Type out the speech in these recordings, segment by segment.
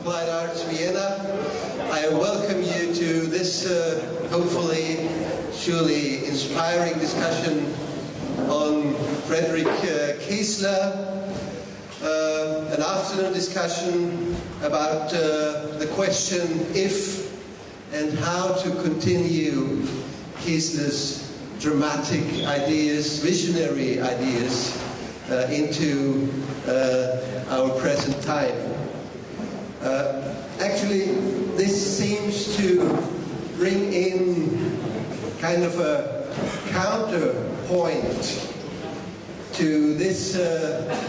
Applied Arts Vienna. I welcome you to this hopefully, surely inspiring discussion on Friedrich Kiesler, an afternoon discussion about the question if and how to continue Kiesler's dramatic ideas, visionary ideas into our present time. Actually, this seems to bring in kind of a counterpoint to this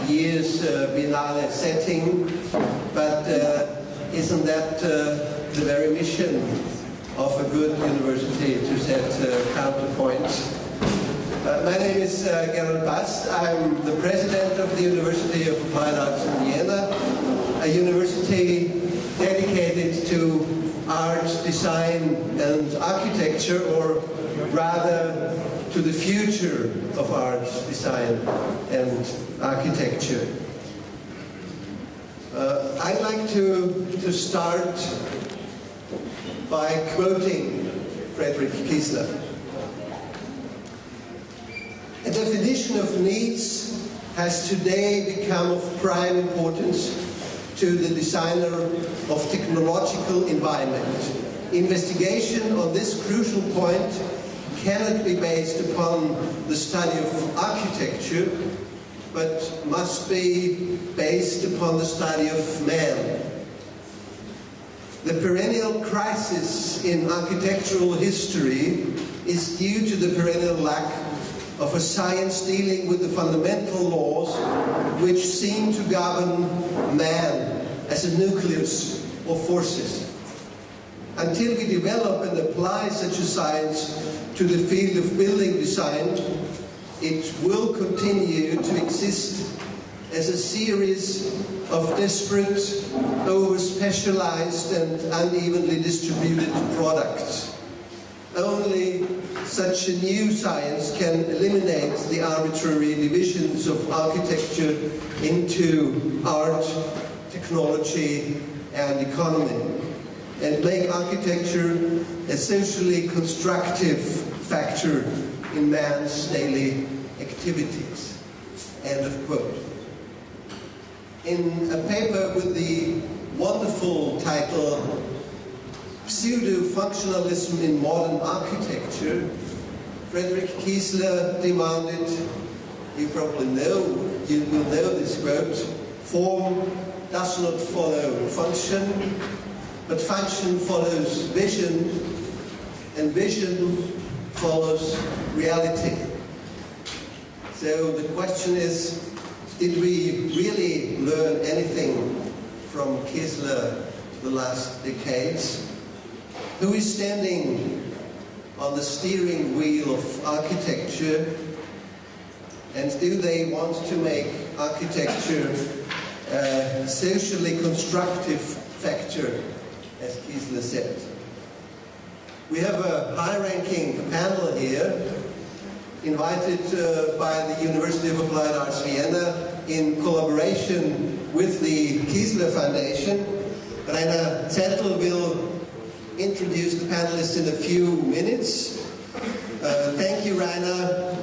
year's Biennale setting, but isn't that the very mission of a good university, to set counterpoints? My name is Gerald Bast. I'm the president of the University of Applied Arts in Vienna, a university dedicated to art, design, and architecture, or rather to the future of art, design, and architecture. I'd like to start by quoting Friedrich Kiesler. A definition of needs has today become of prime importance to the designer of technological environment. Investigation on this crucial point cannot be based upon the study of architecture, but must be based upon the study of man. The perennial crisis in architectural history is due to the perennial lack of a science dealing with the fundamental laws which seem to govern man as a nucleus of forces. Until we develop and apply such a science to the field of building design, it will continue to exist as a series of disparate, over-specialized and unevenly distributed products. Only such a new science can eliminate the arbitrary divisions of architecture into art, technology, and economy, and make architecture a socially constructive factor in man's daily activities. End of quote. In a paper with the wonderful title Pseudo-Functionalism in Modern Architecture, Friedrich Kiesler demanded, you probably know, you will know this quote, form does not follow function, but function follows vision, and vision follows reality. So the question is, did we really learn anything from Kiesler the last decades? Who is standing on the steering wheel of architecture, and do they want to make architecture a socially constructive factor, as Kiesler said? We have a high-ranking panel here, invited by the University of Applied Arts Vienna in collaboration with the Kiesler Foundation. Reiner Zettl will introduce the panelists in a few minutes. Thank you, Reiner.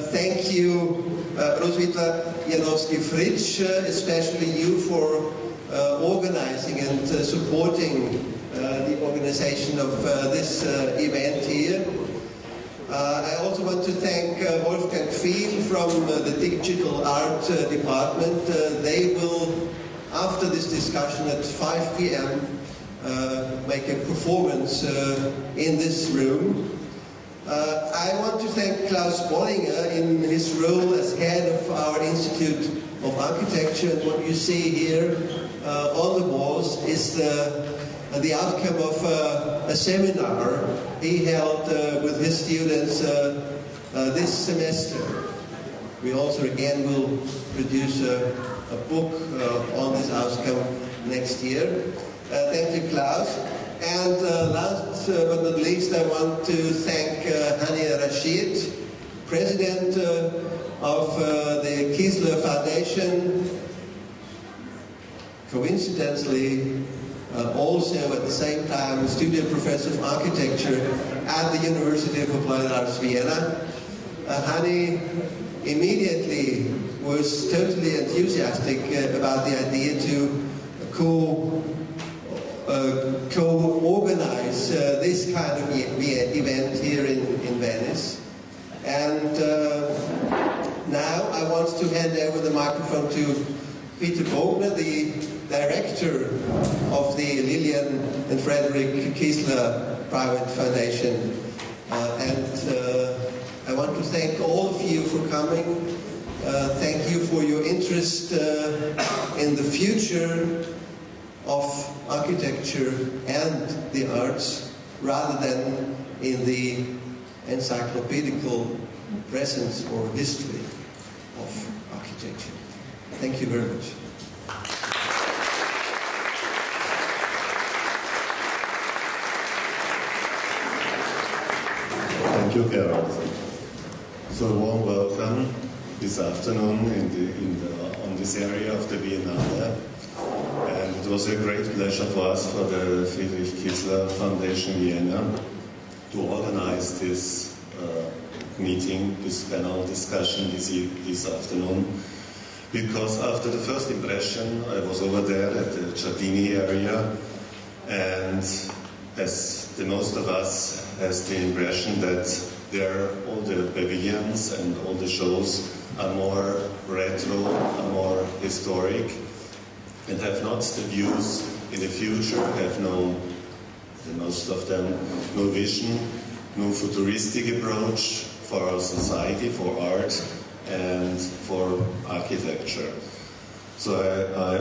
Thank you, Roswitha Janowski-Fritsch, especially you for organizing and supporting the organization of this event here. I also want to thank Wolfgang Pfiel from the Digital Art Department. They will, after this discussion at 5 p.m., make a performance in this room. I want to thank Klaus Bollinger in his role as head of our Institute of Architecture. And what you see here on the walls is the outcome of a seminar he held with his students this semester. We also again will produce a book on this outcome next year. Thank you, Klaus. And last but not least, I want to thank Hani and Rashid, president of the Kiesler Foundation, coincidentally also at the same time a studio professor of architecture at the University of Applied Arts Vienna. Hani immediately was totally enthusiastic about the idea to co-organize this kind of event here in Venice. And now I want to hand over the microphone to Peter Bogner, the director of the Lillian and Frederick Kiesler Private Foundation. I want to thank all of you for coming. Thank you for your interest in the future of architecture and the arts, rather than in the encyclopedical presence or history of architecture. Thank you very much. Thank you, Gerald. So warm welcome this afternoon on this area of the Biennale. And it was a great pleasure for us, for the Friedrich Kiesler Foundation Vienna, to organize this meeting, this panel discussion this afternoon. Because after the first impression, I was over there at the Giardini area, and as the most of us has the impression that there all the pavilions and all the shows are more retro, are more historic, and have not the views in the future, have most of them, no vision, no futuristic approach for our society, for art, and for architecture. So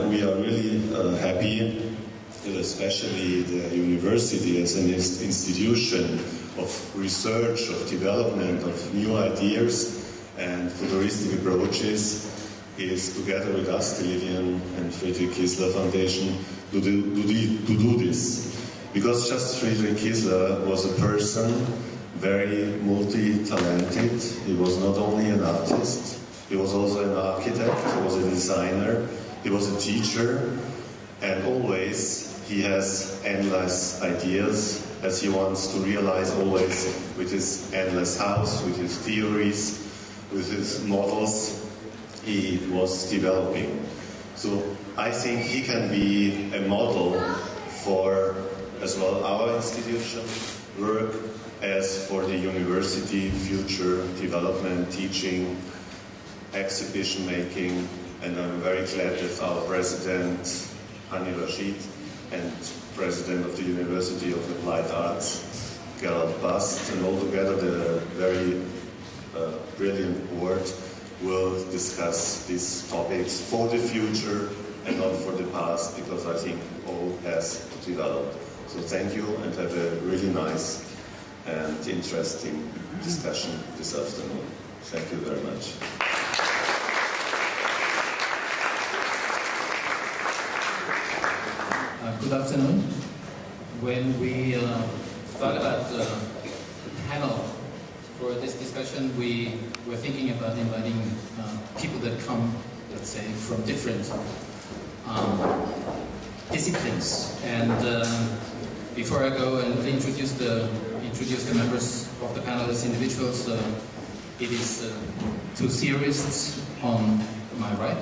we are really happy that especially the university as an institution of research, of development, of new ideas and futuristic approaches is together with us, the Lillian and Friedrich Kiesler Foundation, to do this. Because just Friedrich Kiesler was a person, very multi-talented. He was not only an artist, he was also an architect, he was a designer, he was a teacher, and always he has endless ideas, as he wants to realize always with his endless house, with his theories, with his models he was developing. So I think he can be a model for as well our institution work as for the university future development, teaching, exhibition making, and I'm very glad that our president Hani Rashid and president of the University of Applied Arts Gerald Bast, and altogether the very brilliant board will discuss these topics for the future and not for the past, because I think all has to develop. So thank you and have a really nice and interesting discussion this afternoon. Thank you very much. Good afternoon. When we thought about the panel for this discussion, we were thinking about inviting people that come, let's say, from different disciplines. And before I go and introduce the members of the panel as individuals, it is two theorists on my right,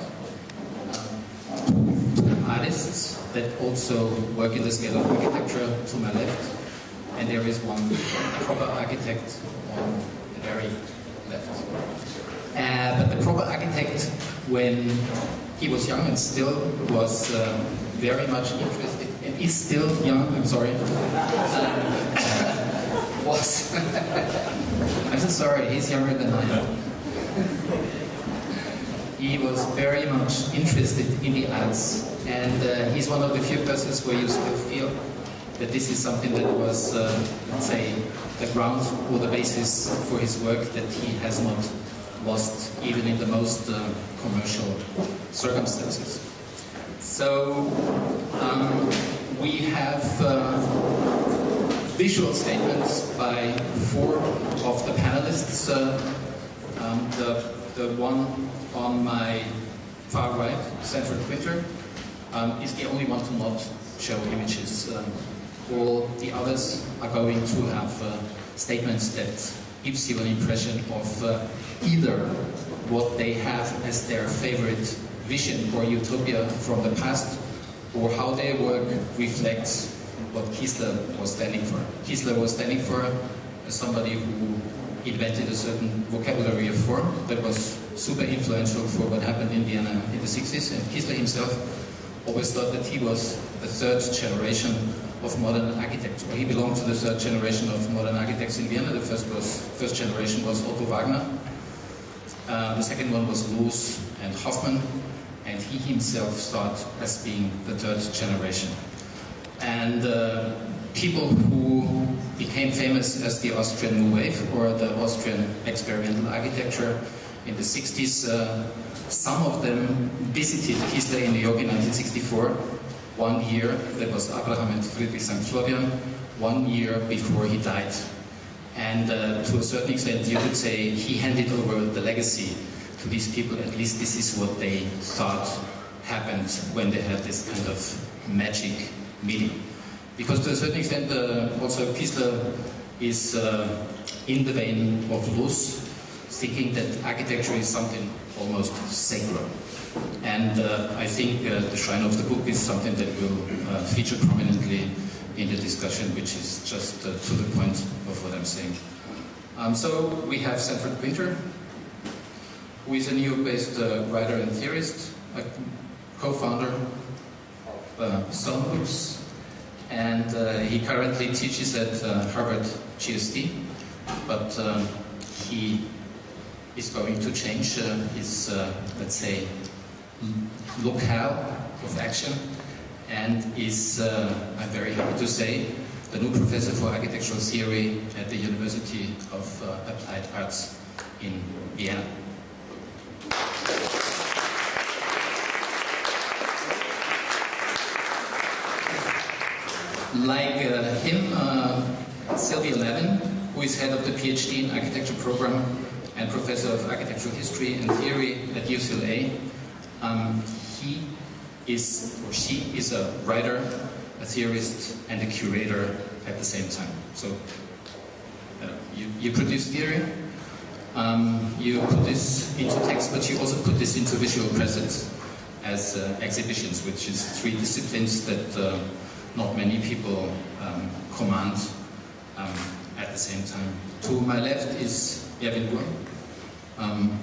artists that also work in the scale of architecture to my left, and there is one proper architect on the very left. But the proper architect, when he was young and still was very much interested, and is still young, I'm sorry, was, I'm so sorry, he's younger than I am. He was very much interested in the arts, and he's one of the few persons where you still feel that this is something that was, let's say, the ground or the basis for his work, that he has not lost even in the most commercial circumstances. So we have visual statements by four of the panelists. The one on my far right, Sanford Kwinter, is the only one to not show images. All the others are going to have statements that gives you an impression of either what they have as their favorite vision or utopia from the past, or how their work reflects what Kiesler was standing for. Kiesler was standing for somebody who invented a certain vocabulary of form that was super influential for what happened in Vienna in the 60s, and Kiesler himself always thought that he was the third generation of modern architecture. He belonged to the third generation of modern architects in Vienna. The first generation was Otto Wagner. The second one was Loos and Hoffmann, and he himself thought as being the third generation. And people who became famous as the Austrian New Wave or the Austrian experimental architecture in the 60s, some of them visited Kiesler in New York in 1964, 1 year, that was Abraham and Friedrich St. Florian, 1 year before he died. And to a certain extent, you could say he handed over the legacy to these people. At least this is what they thought happened when they had this kind of magic meeting. Because to a certain extent, also Kiesler is in the vein of Loos, thinking that architecture is something almost sacred. And I think the shrine of the book is something that will feature prominently in the discussion, which is just to the point of what I'm saying. So we have Sanford Kwinter, who is a New York-based writer and theorist, a co-founder of Songbooks, and he currently teaches at Harvard GSD, but he is going to change his, let's say, locale of action, and is, I'm very happy to say, the new professor for architectural theory at the University of Applied Arts in Vienna. Like him, Sylvia Lavin, who is head of the PhD in architecture program and professor of architectural history and theory at UCLA, he is, or she is, a writer, a theorist, and a curator at the same time. So you produce theory, you put this into text, but you also put this into visual presence as exhibitions, which is three disciplines that not many people command at the same time. To my left is Erwin Wurm.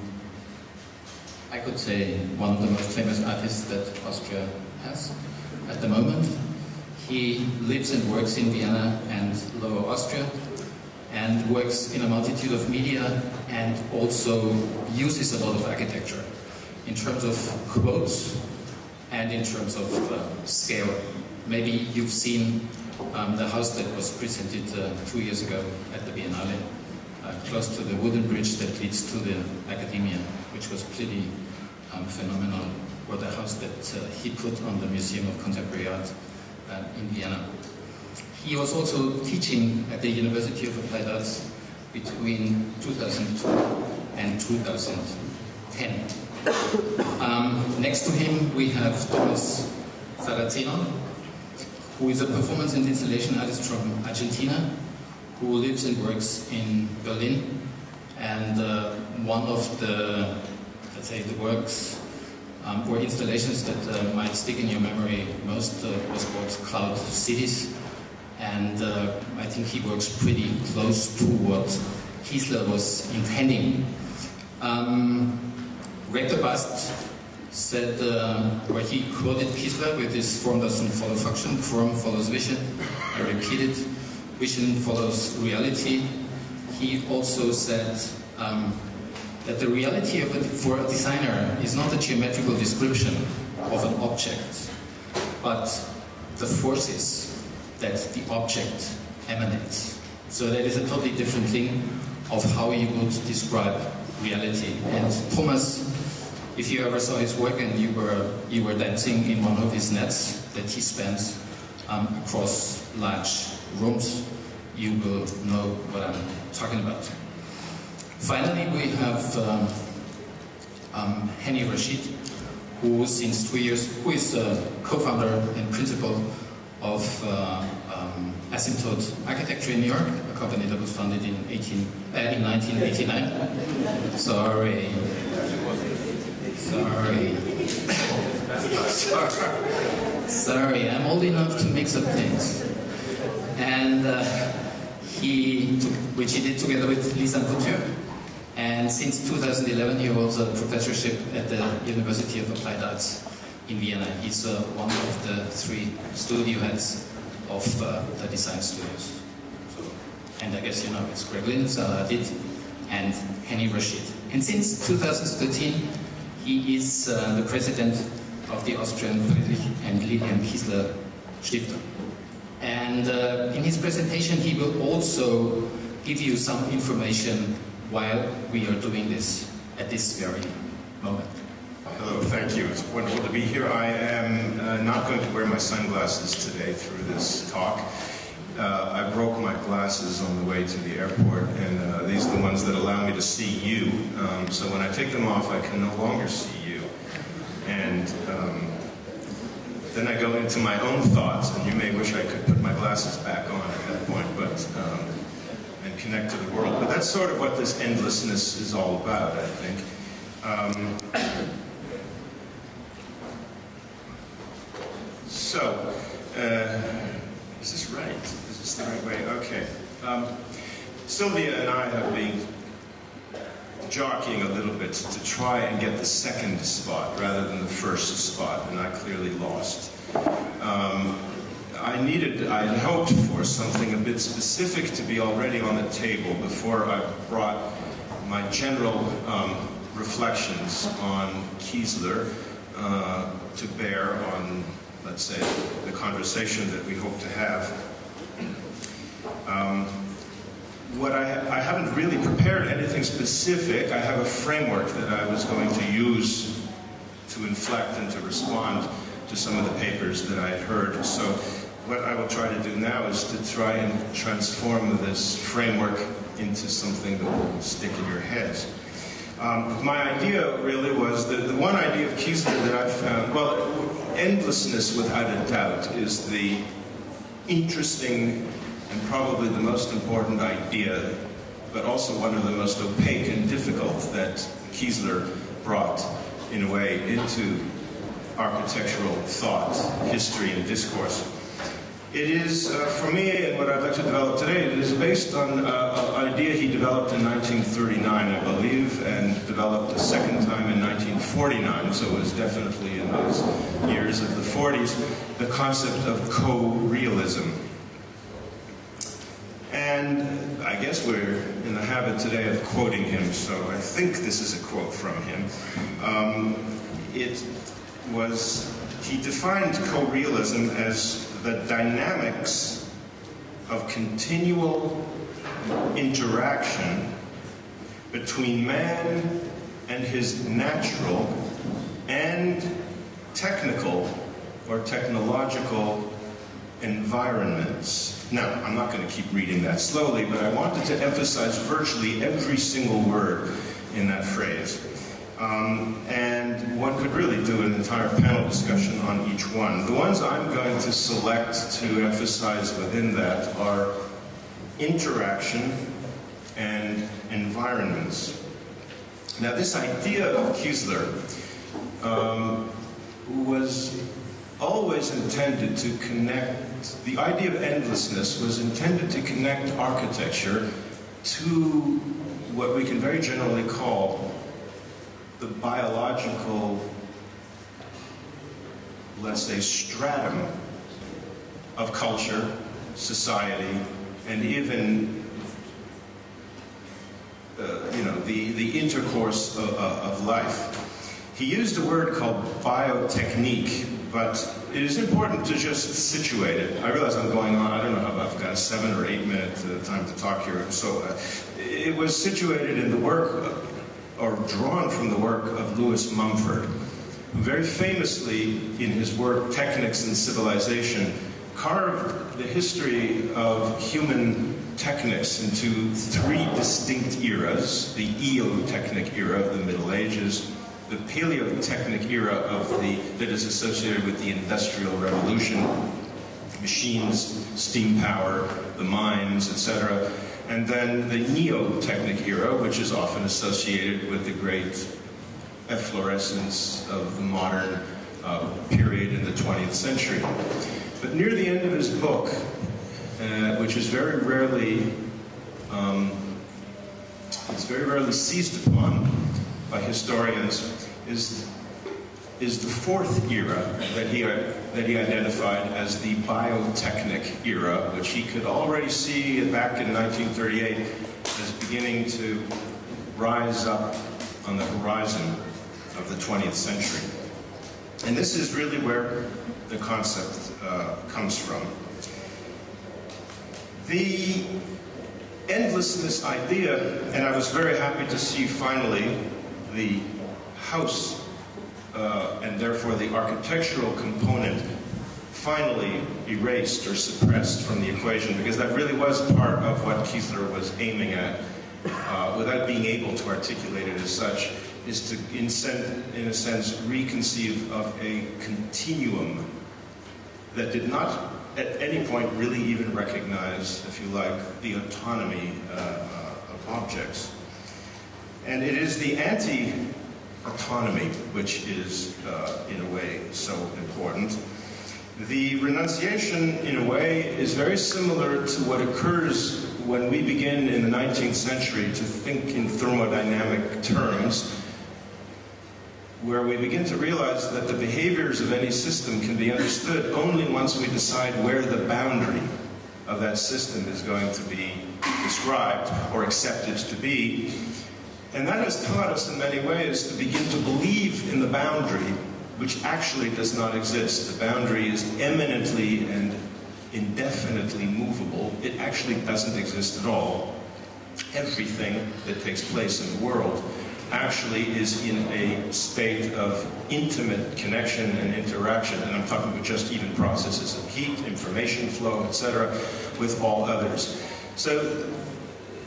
I could say one of the most famous artists that Austria has at the moment. He lives and works in Vienna and Lower Austria, and works in a multitude of media, and also uses a lot of architecture in terms of quotes and in terms of scale. Maybe you've seen the house that was presented 2 years ago at the Biennale, close to the wooden bridge that leads to the Academia, which was pretty phenomenal, or the house that he put on the Museum of Contemporary Art in Vienna. He was also teaching at the University of Applied Arts between 2002 and 2010. Next to him we have Tomas Saraceno, who is a performance and installation artist from Argentina, who lives and works in Berlin. And one of the, let's say, the works or installations that might stick in your memory most was called Cloud Cities. And I think he works pretty close to what Kiesler was intending. Rector Bast said, where he quoted Kiesler with his form doesn't follow function, form follows vision. I repeat it, vision follows reality. He also said that the reality of it for a designer is not a geometrical description of an object, but the forces that the object emanates. So that is a totally different thing of how you would describe reality. And Tomas, if you ever saw his work and you were dancing in one of his nets that he spends across large rooms, you will know what I'm talking about. Finally, we have Hani Rashid, who is co-founder and principal of Asymptote Architecture in New York, a company that was founded in 1989. Sorry, I'm old enough to mix up things. And which he did together with Lisa Couture. And since 2011, he holds a professorship at the University of Applied Arts in Vienna. He's one of the 3 studio heads of the design studios. So, and I guess you know it's Gerald, and Hani Rashid. And since 2013, he is the president of the Austrian Friedrich and Lilian Kiesler Stiftung. And in his presentation, he will also give you some information while we are doing this at this very moment. Hello, thank you. It's wonderful to be here. I am not going to wear my sunglasses today through this talk. I broke my glasses on the way to the airport, and these are the ones that allow me to see you. So when I take them off, I can no longer see you. And then I go into my own thoughts, and you may wish I could put my glasses back on at that point, and connect to the world. But that's sort of what this endlessness is all about, I think. Is this right? Is this the right way? Okay. Sylvia and I have been jockeying a little bit to try and get the second spot rather than the first spot, and I clearly lost. I'd hoped for something a bit specific to be already on the table before I brought my general reflections on Kiesler to bear on, let's say, the conversation that we hope to have. I haven't really prepared anything specific. I have a framework that I was going to use to inflect and to respond to some of the papers that I had heard. So what I will try to do now is to try and transform this framework into something that will stick in your heads. My idea really was that the one idea of Kiesler that I found, well, endlessness without a doubt is the interesting and probably the most important idea, but also one of the most opaque and difficult that Kiesler brought, in a way, into architectural thought, history, and discourse. It is, for me, and what I'd like to develop today, it is based on an idea he developed in 1939, I believe, and developed a second time in 1949, so it was definitely in those years of the 40s, the concept of co-realism. And I guess we're in the habit today of quoting him, so I think this is a quote from him. He defined co-realism as the dynamics of continual interaction between man and his natural and technical or technological environments. Now, I'm not going to keep reading that slowly, but I wanted to emphasize virtually every single word in that phrase. And one could really do an entire panel discussion on each one. The ones I'm going to select to emphasize within that are interaction and environments. Now, this idea of Kiesler was always intended to connect, the idea of endlessness was intended to connect architecture to what we can very generally call the biological, let's say, stratum of culture, society, and even the intercourse of life. He used a word called biotechnique, but it is important to just situate it. I realize I'm going on, I don't know how, I've got a 7 or 8 minute time to talk here. So it was situated in the work, or drawn from the work of Louis Mumford, who very famously, in his work Technics and Civilization, carved the history of human technics into 3 distinct eras: the Eotechnic era of the Middle Ages, the Paleotechnic era that is associated with the Industrial Revolution, machines, steam power, the mines, etc. And then the Neotechnic era, which is often associated with the great efflorescence of the modern period in the 20th century. But near the end of his book, which is very rarely seized upon by historians, is the fourth era that he identified as the biotechnic era, which he could already see back in 1938 as beginning to rise up on the horizon of the 20th century. And this is really where the concept comes from. The endlessness idea, and I was very happy to see finally the house and therefore the architectural component finally erased or suppressed from the equation, because that really was part of what Kiesler was aiming at, without being able to articulate it as such, is to, in a sense, reconceive of a continuum that did not at any point really even recognize, if you like, the autonomy of objects. And it is the anti-autonomy which is, in a way, so important. The renunciation, in a way, is very similar to what occurs when we begin in the 19th century to think in thermodynamic terms, where we begin to realize that the behaviors of any system can be understood only once we decide where the boundary of that system is going to be described or accepted to be. And that has taught us in many ways to begin to believe in the boundary, which actually does not exist. The boundary is eminently and indefinitely movable. It actually doesn't exist at all. Everything that takes place in the world actually is in a state of intimate connection and interaction, and I'm talking about just even processes of heat, information flow, etc., with all others. So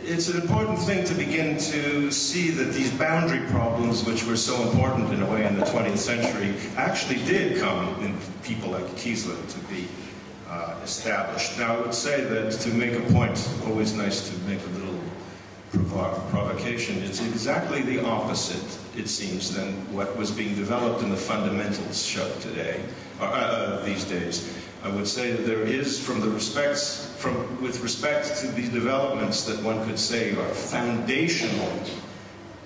it's an important thing to begin to see that these boundary problems, which were so important in a way in the 20th century, actually did come in people like Kiesler to be established. Now, I would say that to make a point, always nice to make a little provocation, it's exactly the opposite, it seems, than what was being developed in the fundamentals show today, these days. I would say that there is, with respect to these developments that one could say are foundational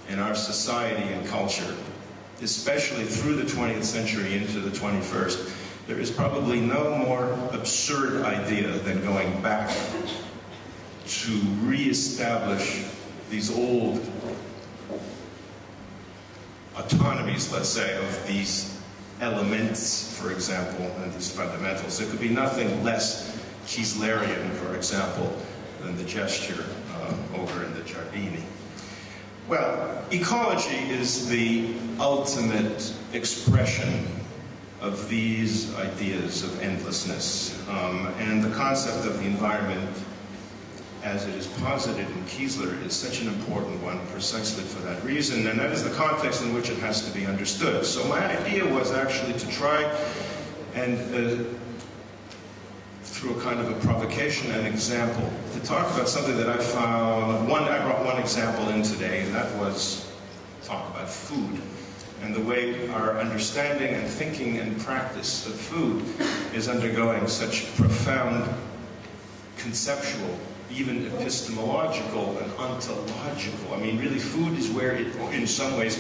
in our society and culture, especially through the 20th century into the 21st, there is probably no more absurd idea than going back to re-establish these old autonomies, let's say, of these elements, for example, and these fundamentals. It could be nothing less Kieslerian, for example, than the gesture over in the Giardini. Well, ecology is the ultimate expression of these ideas of endlessness, and the concept of the environment as it is posited in Kiesler is such an important one precisely for that reason, and that is the context in which it has to be understood. So my idea was actually to try and, through a kind of a provocation and example, to talk about something that I found, I brought one example in today, and that was talk about food, and the way our understanding and thinking and practice of food is undergoing such profound conceptual, even epistemological and ontological. I mean, really, food is where it, in some ways,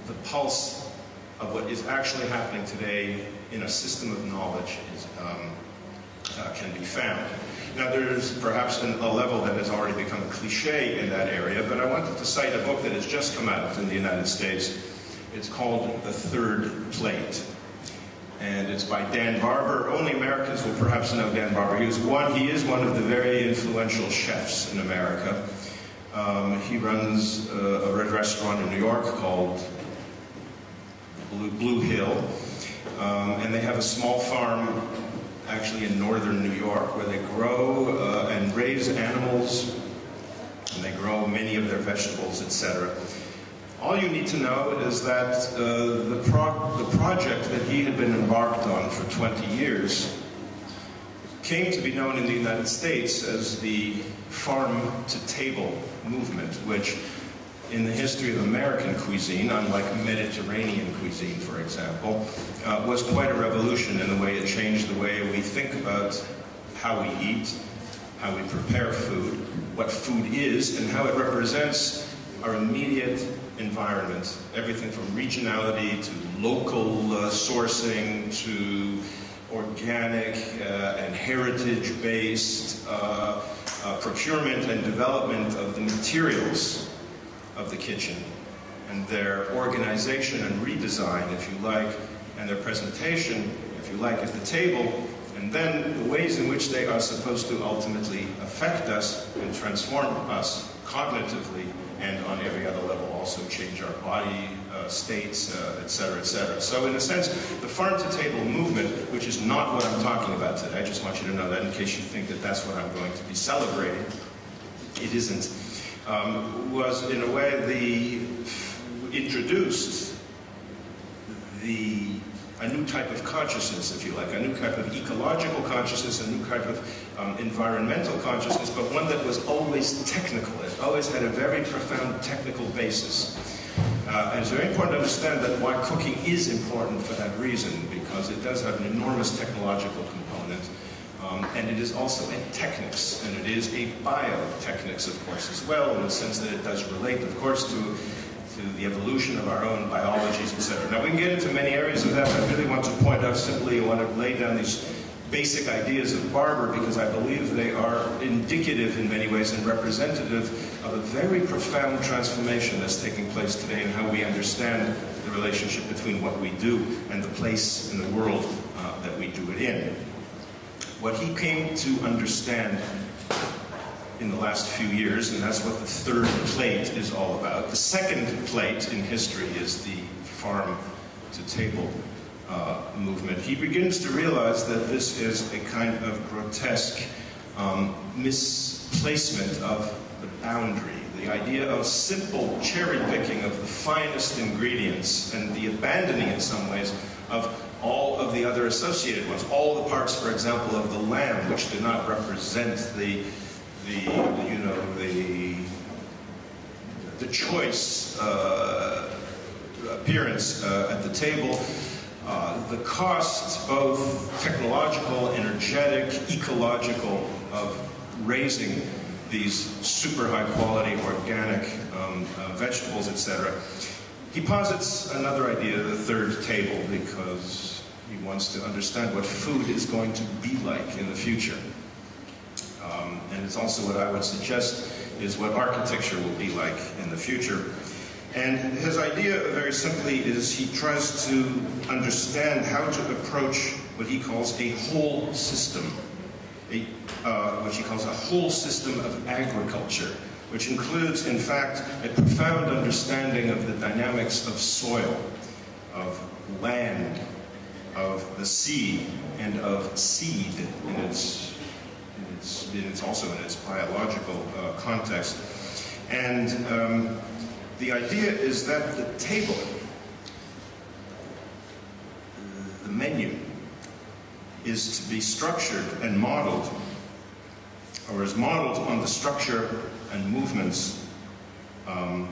the pulse of what is actually happening today in a system of knowledge is, can be found. Now, there's perhaps a level that has already become a cliche in that area, but I wanted to cite a book that has just come out in the United States. It's called The Third Plate. And it's by Dan Barber. Only Americans will perhaps know Dan Barber. He is one of the very influential chefs in America. He runs a red restaurant in New York called Blue Hill. And they have a small farm actually in northern New York where they grow and raise animals, and they grow many of their vegetables, etc. All you need to know is that the project that he had been embarked on for 20 years came to be known in the United States as the farm-to-table movement, which in the history of American cuisine, unlike Mediterranean cuisine, for example, was quite a revolution in the way it changed the way we think about how we eat, how we prepare food, what food is, and how it represents our immediate environment. Everything from regionality to local sourcing to organic and heritage-based procurement and development of the materials of the kitchen, and their organization and redesign, if you like, and their presentation, if you like, at the table, and then the ways in which they are supposed to ultimately affect us and transform us cognitively, and on every other level also change our body states, etc., etc. So in a sense, the farm-to-table movement, which is not what I'm talking about today, I just want you to know that in case you think that that's what I'm going to be celebrating, it isn't, was in a way introduced a new type of consciousness, if you like, a new type of ecological consciousness, a new type of environmental consciousness, but one that was always technical. It always had a very profound technical basis. And it's very important to understand that why cooking is important for that reason, because it does have an enormous technological component, and it is also a technics, and it is a biotechnics, of course, as well, in the sense that it does relate, of course, to the evolution of our own biologies, etc. Now, we can get into many areas of that, but I really want to point out simply, I want to lay down these basic ideas of Barber, because I believe they are indicative in many ways and representative of a very profound transformation that's taking place today in how we understand the relationship between what we do and the place in the world that we do it in. What he came to understand in the last few years, and that's what the third plate is all about. The second plate in history is the farm-to-table movement. He begins to realize that this is a kind of grotesque misplacement of the boundary, the idea of simple cherry-picking of the finest ingredients and the abandoning, in some ways, of all of the other associated ones. All the parts, for example, of the lamb, which do not represent the choice appearance at the table, the cost, both technological, energetic, ecological, of raising these super high quality organic vegetables, etc. He posits another idea, the third table, because he wants to understand what food is going to be like in the future. And it's also what I would suggest is what architecture will be like in the future. And his idea, very simply, is he tries to understand how to approach what he calls a whole system, what he calls a whole system of agriculture, which includes, in fact, a profound understanding of the dynamics of soil, of land, of the sea, and of seed also in its biological context. And the idea is that the table, the menu, is to be structured and modeled, or is modeled on the structure and movements I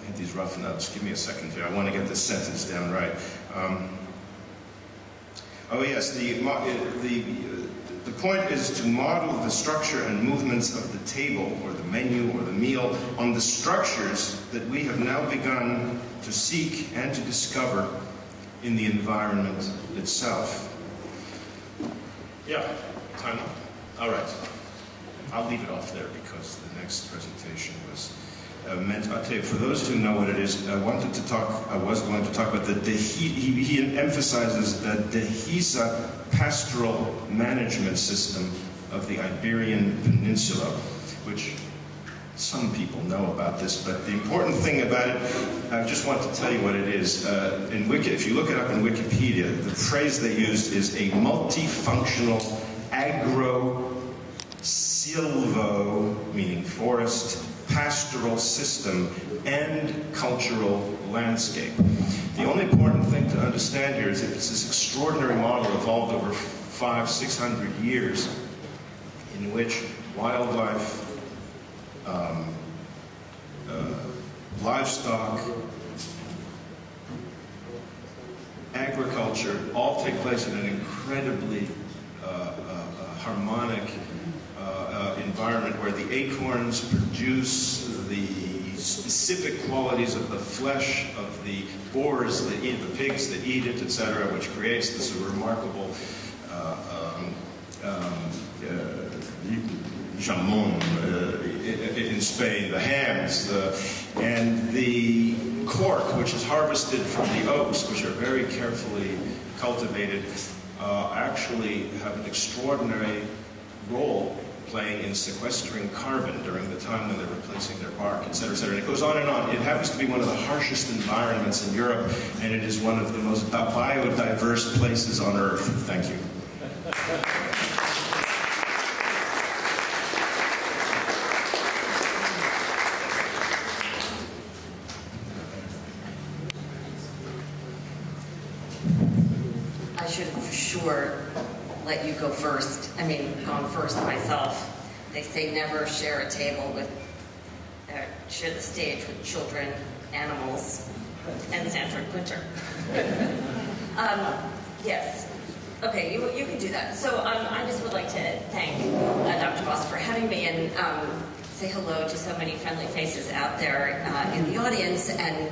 had these rough notes. Give me a second here. I want to get this sentence down right. Oh yes, the point is to model the structure and movements of the table, or the menu, or the meal, on the structures that we have now begun to seek and to discover in the environment itself. Yeah, time up. All right. I'll leave it off there because the next presentation was meant. I'll tell you, for those who know what it is, I was going to talk about he emphasizes the Dehesa pastoral management system of the Iberian Peninsula, which some people know about this, but the important thing about it, I just want to tell you what it is. If you look it up in Wikipedia, the phrase they used is a multifunctional agro-sea silvo, meaning forest, pastoral system, and cultural landscape. The only important thing to understand here is that it's this extraordinary model evolved over 500-600 years in which wildlife, livestock, agriculture all take place in an incredibly harmonic environment where the acorns produce the specific qualities of the flesh of the boars that eat, the pigs that eat it, etc., which creates this remarkable jamon in Spain, the hams, and the cork, which is harvested from the oaks, which are very carefully cultivated, actually have an extraordinary role playing in sequestering carbon during the time when they're replacing their bark, etc., etc. And it goes on and on. It happens to be one of the harshest environments in Europe, and it is one of the most biodiverse places on Earth. Thank you. I should have for sure let you go first. I mean, gone first myself. They say never share a table with, share the stage with children, animals, and Sanford Kwinter. Yes. Okay, you can do that. So I just would like to thank Dr. Bast for having me and say hello to so many friendly faces out there in the audience. And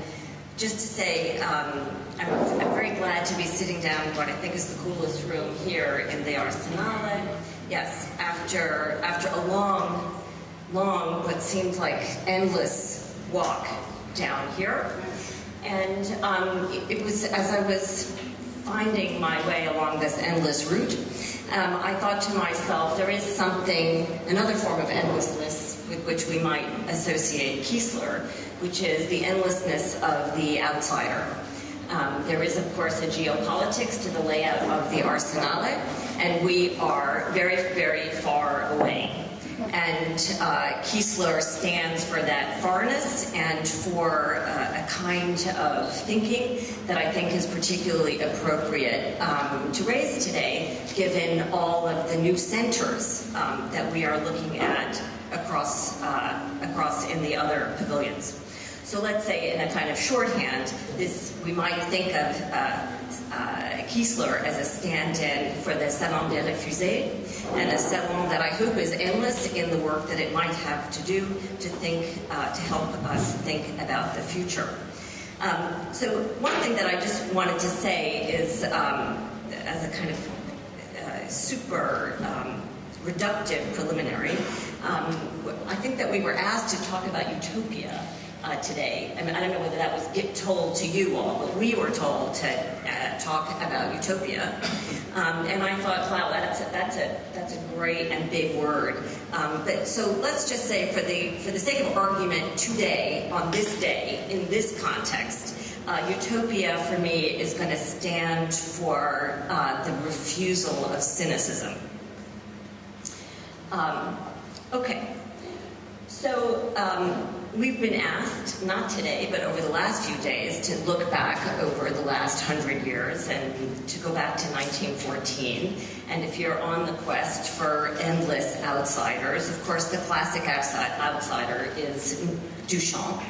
just to say, I'm very glad to be sitting down in what I think is the coolest room here in the Arsenale. Yes, after a long, what seemed like endless walk down here. And it was, as I was finding my way along this endless route, I thought to myself, there is something, another form of endlessness with which we might associate Kiesler, which is the endlessness of the outsider. There is, of course, a geopolitics to the layout of the Arsenale, and we are very, very far away. And Kiesler stands for that farness and for a kind of thinking that I think is particularly appropriate to raise today, given all of the new centers that we are looking at across in the other pavilions. So let's say in a kind of shorthand, we might think of Kiesler as a stand-in for the Salon des Refusés, and a salon that I hope is endless in the work that it might have to do to think, to help us think about the future. So one thing that I just wanted to say is, as a kind of super reductive preliminary, I think that we were asked to talk about utopia today. I mean, I don't know whether that was told to you all, but we were told to talk about utopia. And I thought, wow, that's a great and big word. But so let's just say, for the sake of argument today, on this day, in this context, utopia for me is going to stand for the refusal of cynicism. Okay. So we've been asked, not today, but over the last few days, to look back over the last 100 years and to go back to 1914. And if you're on the quest for endless outsiders, of course, the classic outsider is Duchamp.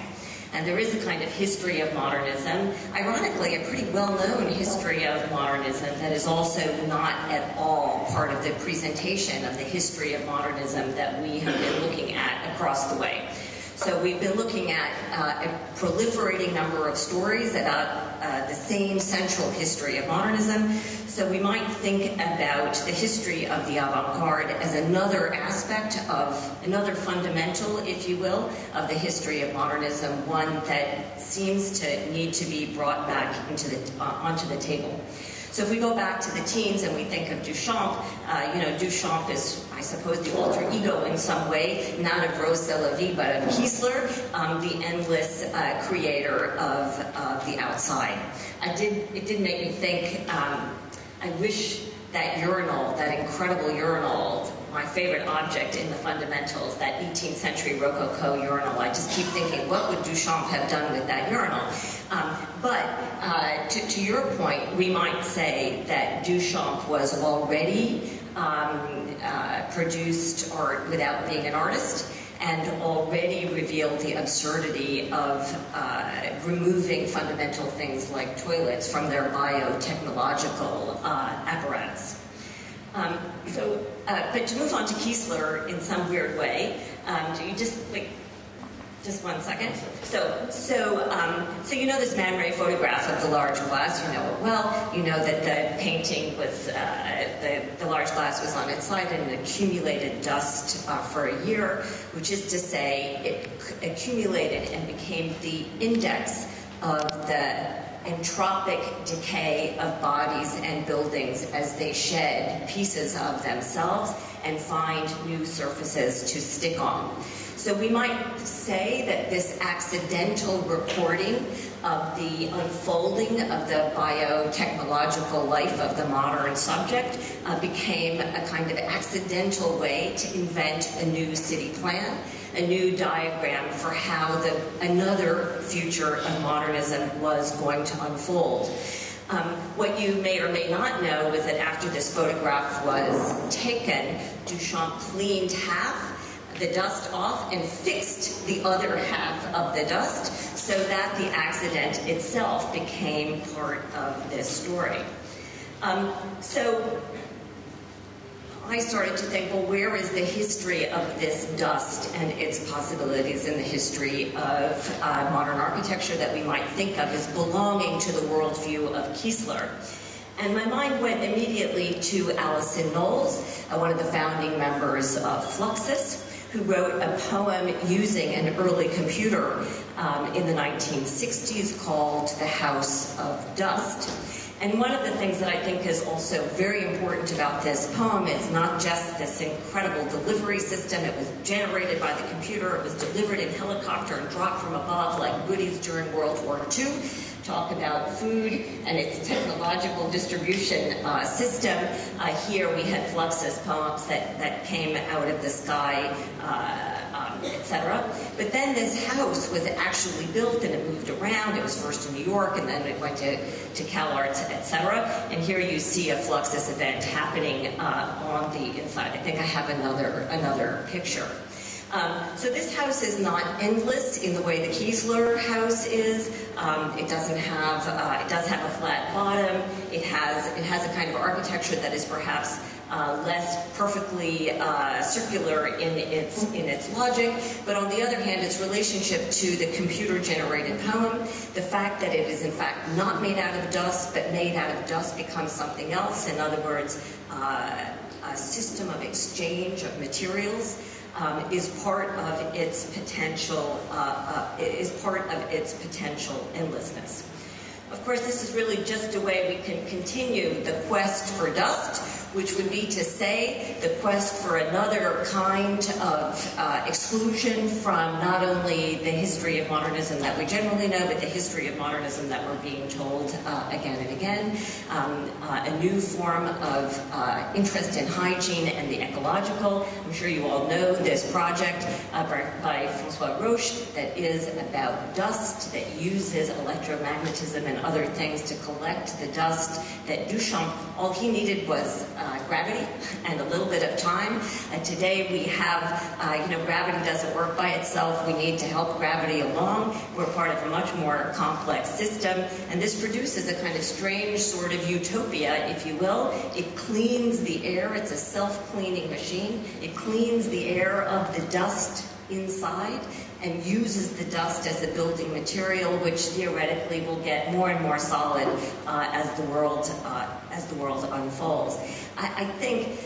And there is a kind of history of modernism, ironically a pretty well-known history of modernism that is also not at all part of the presentation of the history of modernism that we have been looking at across the way. So we've been looking at a proliferating number of stories about the same central history of modernism. So we might think about the history of the avant-garde as another aspect of, another fundamental, if you will, of the history of modernism, one that seems to need to be brought back into onto the table. So if we go back to the teens and we think of Duchamp, Duchamp is, I suppose, the alter ego in some way, not of Rose de la Vie, but of Kiesler, the endless creator of the outside. It did make me think, I wish that urinal, that incredible urinal, my favorite object in the fundamentals, that 18th century Rococo urinal. I just keep thinking, what would Duchamp have done with that urinal? But to your point, we might say that Duchamp was already produced art without being an artist, and already revealed the absurdity of removing fundamental things like toilets from their biotechnological apparatus. But to move on to Kiesler in some weird way, do you just 1 second? So you know this Man Ray photograph of the large glass. You know it well. You know that the painting was the large glass was on its side and accumulated dust for a year, which is to say, it accumulated and became the index of the entropic decay of bodies and buildings as they shed pieces of themselves and find new surfaces to stick on. So we might say that this accidental recording of the unfolding of the biotechnological life of the modern subject became a kind of accidental way to invent a new city plan, a new diagram for how another future of modernism was going to unfold. What you may or may not know is that after this photograph was taken, Duchamp cleaned half the dust off and fixed the other half of the dust so that the accident itself became part of this story. So I started to think, well, where is the history of this dust and its possibilities in the history of modern architecture that we might think of as belonging to the worldview of Kiesler? And my mind went immediately to Alison Knowles, one of the founding members of Fluxus, who wrote a poem using an early computer in the 1960s called The House of Dust. And one of the things that I think is also very important about this poem is not just this incredible delivery system. It was generated by the computer. It was delivered in helicopter and dropped from above like goodies during World War II. Talk about food and its technological distribution system. Here we had Fluxus poems that came out of the sky, etc. But then this house was actually built and it moved around. It was first in New York and then it went to CalArts, etc. And here you see a Fluxus event happening on the inside. I think I have another picture. So this house is not endless in the way the Kiesler house is. It doesn't have. It does have a flat bottom. It has a kind of architecture that is perhaps less perfectly circular in its logic. But on the other hand, its relationship to the computer-generated poem, the fact that it is in fact not made out of dust, but made out of dust becomes something else. In other words, a system of exchange of materials. Is part of its potential endlessness. Of course, this is really just a way we can continue the quest for dust, which would be to say the quest for another kind of exclusion from not only the history of modernism that we generally know, but the history of modernism that we're being told again and again. A new form of interest in hygiene and the ecological. I'm sure you all know this project by Francois Roche that is about dust, that uses electromagnetism and other things to collect the dust, that Duchamp, all he needed was gravity and a little bit of time. Today we have, gravity doesn't work by itself. We need to help gravity along. We're part of a much more complex system, and this produces a kind of strange sort of utopia, if you will. It cleans the air. It's a self-cleaning machine. It cleans the air of the dust inside and uses the dust as a building material, which theoretically will get more and more solid as the world unfolds. I think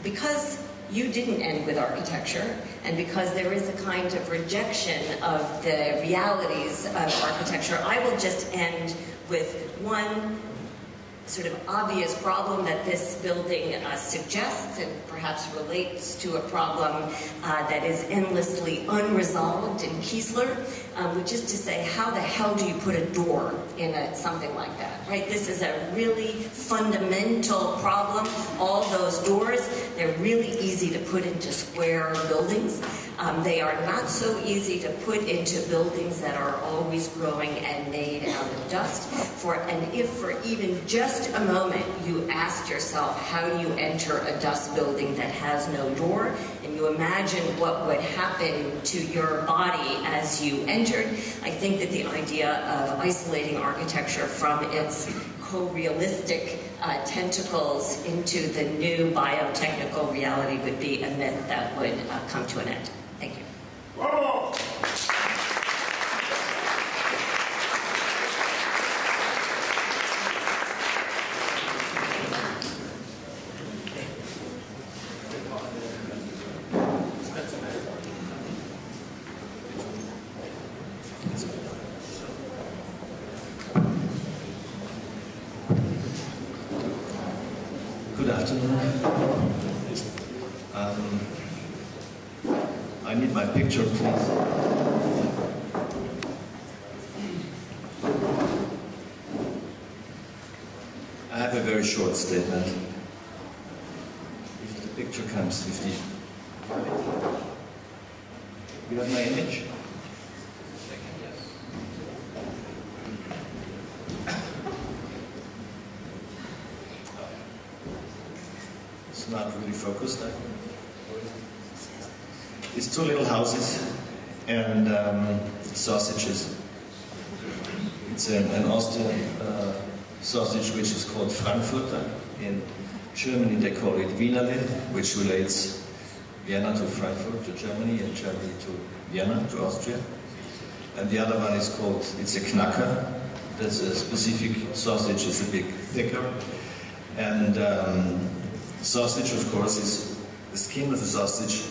because you didn't end with architecture, and because there is a kind of rejection of the realities of architecture, I will just end with one sort of obvious problem that this building suggests and perhaps relates to a problem that is endlessly unresolved in Kiesler, which is to say, how the hell do you put a door in something like that, right? This is a really fundamental problem. All those doors, they're really easy to put into square buildings. They are not so easy to put into buildings that are always growing and made out of dust. And if for even just a moment you asked yourself, how do you enter a dust building that has no door, and you imagine what would happen to your body as you entered, I think that the idea of isolating architecture from its co-realistic tentacles into the new biotechnical reality would be a myth that would come to an end. Thank you. Whoa! Good afternoon. I need my picture, please. I have a very short statement. If the picture comes, you have my image? It's not really focused, I think. It's two little houses and sausages. It's an Austrian sausage which is called Frankfurter. In Germany they call it BIENNALE, which relates Vienna to Frankfurt, to Germany, and Germany to Vienna, to Austria. And the other one is called, it's a Knacker. That's a specific sausage, it's a bit thicker. And sausage, of course, is the skin of the sausage.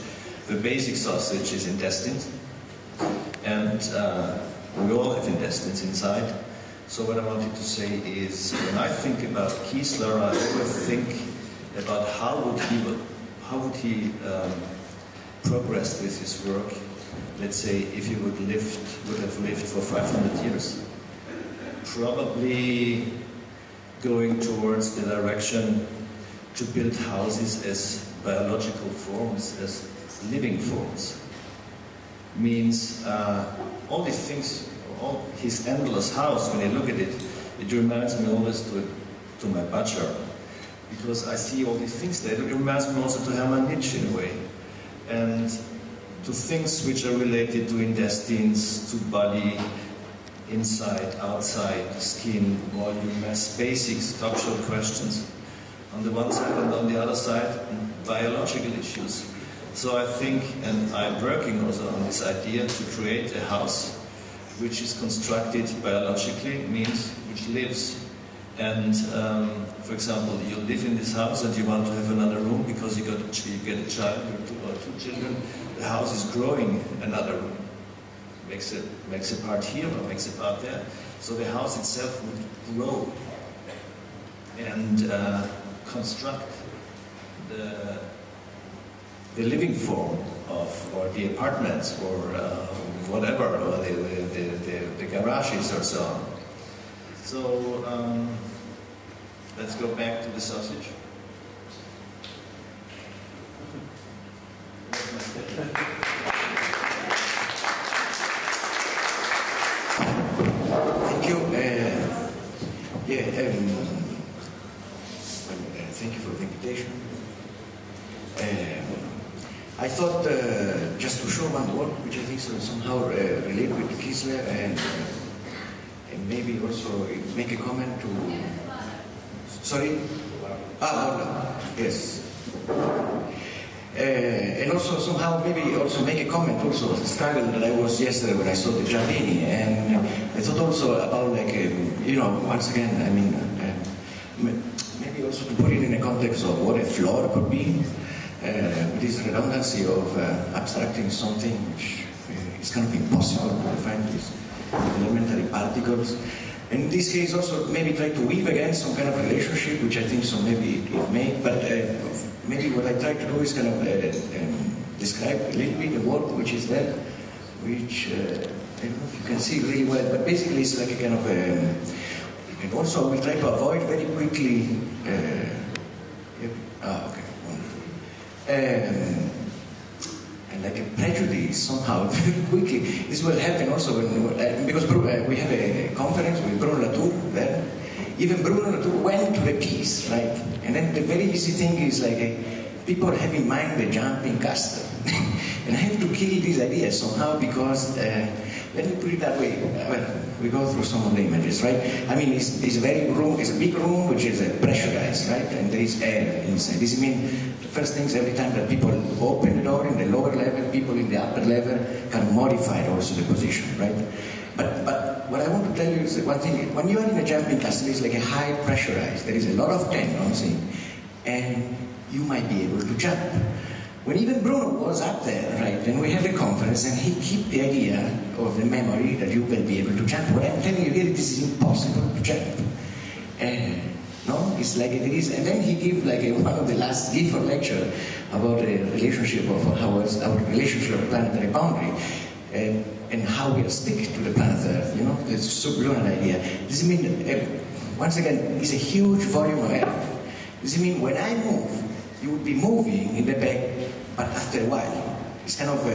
The basic sausage is intestines, and we all have intestines inside. So what I wanted to say is, when I think about Kiesler, I always think about how would he progress with his work. Let's say if he would have lived for 500 years, probably going towards the direction to build houses as biological forms, as living forms. Means all these things, all his endless house, when I look at it, it reminds me always to my butcher, because I see all these things there. It reminds me also to Hermann Nietzsche in a way, and to things which are related to intestines, to body, inside, outside, skin, volume, mass, basic structural questions on the one side, and on the other side, biological issues. So I think, and I'm working also on this idea to create a house which is constructed biologically, means which lives. And for example, you live in this house and you want to have another room because you get a child or two children. The house is growing another room. Makes a part here or makes a part there. So the house itself would grow and construct the living form of, or the apartments, or whatever, or the garages or so on. So let's go back to the sausage. Thank you. Thank you for the invitation. I thought just to show one work which I think somehow related with Kiesler, and maybe also make a comment to... Sorry? Yes. And also somehow maybe also make a comment also of the struggle that I was yesterday when I saw the Giardini, and I thought also about like, once again, I mean, maybe also to put it in a context of what a floor could be, with this redundancy of abstracting something which is kind of impossible to define with elementary particles. And in this case also maybe try to weave again some kind of relationship, which I think so maybe it may, but maybe what I try to do is kind of describe a little bit the work which is there, which I don't know if you can see really well, but basically it's like a kind of and also I will try to avoid very quickly okay, wonderful. And like a prejudice somehow very quickly. This will happen also when, because we have a conference with Bruno Latour there. Even Bruno Latour went to the piece, right? And then the very easy thing is like people have in mind the jumping castle. And I have to kill this idea somehow because, let me put it that way, we go through some of the images, right? I mean, it's a very room, it's a big room which is pressurized, right? And there is air inside. This means the first things every time that people open the door in the lower level, people in the upper level kind of modified also the position, right? But what I want to tell you is that one thing, when you are in a jumping castle, it's like a high pressurized, there is a lot of tension, and you might be able to jump. When even Bruno was up there, right, and we had a conference, and he kept the idea of the memory that you will be able to jump. What I'm telling you here, this is impossible to jump. No, it's like it is. And then he gave like one of the last Gifford lecture about the relationship of how was our relationship of planetary boundary, and how we are stick to the planet Earth. You know, the sublunary idea. This means once again, it's a huge volume of air. This means when I move, you would be moving in the back, but after a while, it's kind of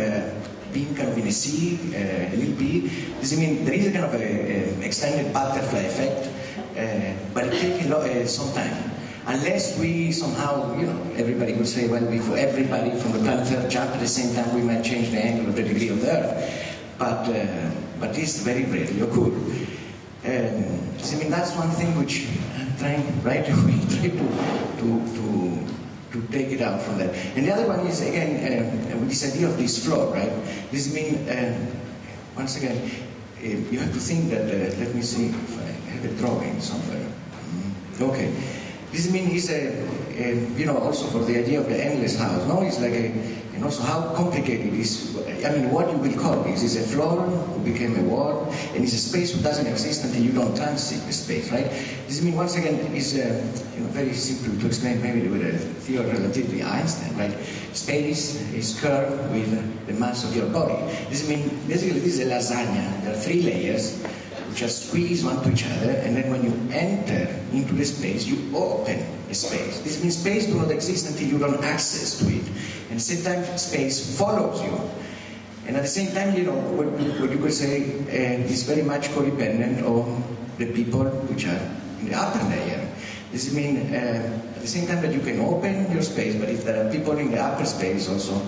being kind of in a sea, a little bit. This means there is a kind of a extended butterfly effect, but it takes some time. Unless we somehow, you know, everybody would say, well, if everybody from the planet Earth jump at the same time, we might change the angle of the degree of the Earth. But this very rarely occurs. I mean, that's one thing which I'm trying right away to take it out from that. And the other one is, again, with this idea of this floor, right? This means, once again, you have to think that, let me see if I have a drawing somewhere. Okay. This means is, you know, also for the idea of the endless house, no? It's like and also how complicated it is. I mean, what you will call this is a floor who became a wall, and it's a space who doesn't exist until you don't transit the space, right? This means, once again, is you know, very simple to explain, maybe with a theory of relativity, Einstein, right? Space is curved with the mass of your body. This means, basically, this is a lasagna. There are 3 layers, which are squeezed onto each other, and then when you enter into the space, you open a space. This means space does not exist until you don't access to it. And at the same time, space follows you. And at the same time, you know, what you could say is very much codependent on the people which are in the upper layer. This means at the same time that you can open your space, but if there are people in the upper space also,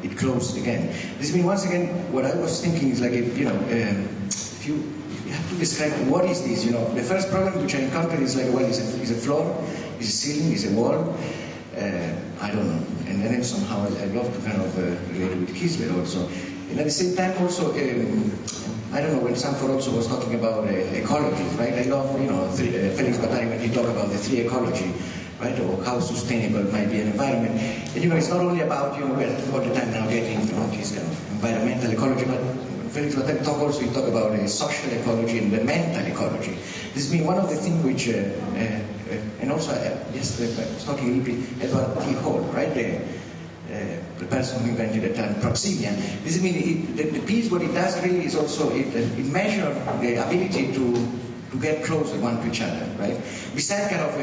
it closes again. This means, once again, what I was thinking is like, you know, if you have to describe what is this, you know, the first problem which I encountered is like, well, is a floor, is a ceiling, is a wall, I don't know. And then somehow I love to kind of relate it with Kiesler also. And at the same time also, I don't know, when Sanford also was talking about ecology, right? I love, you know, Felix Guattari when he talked about the 3 ecology, right? Or how sustainable might be an environment. And you know, it's not only about, you know, we're all the time now getting into this kind of environmental ecology, but Felix Guattari talk also, he talk about social ecology and the mental ecology. This means one of the things which, and also, yesterday I was talking a little bit about T. Hall, right? The person who invented the term proximia. This means the piece, what it does really is also, it measures the ability to get closer one to each other, right? Besides kind of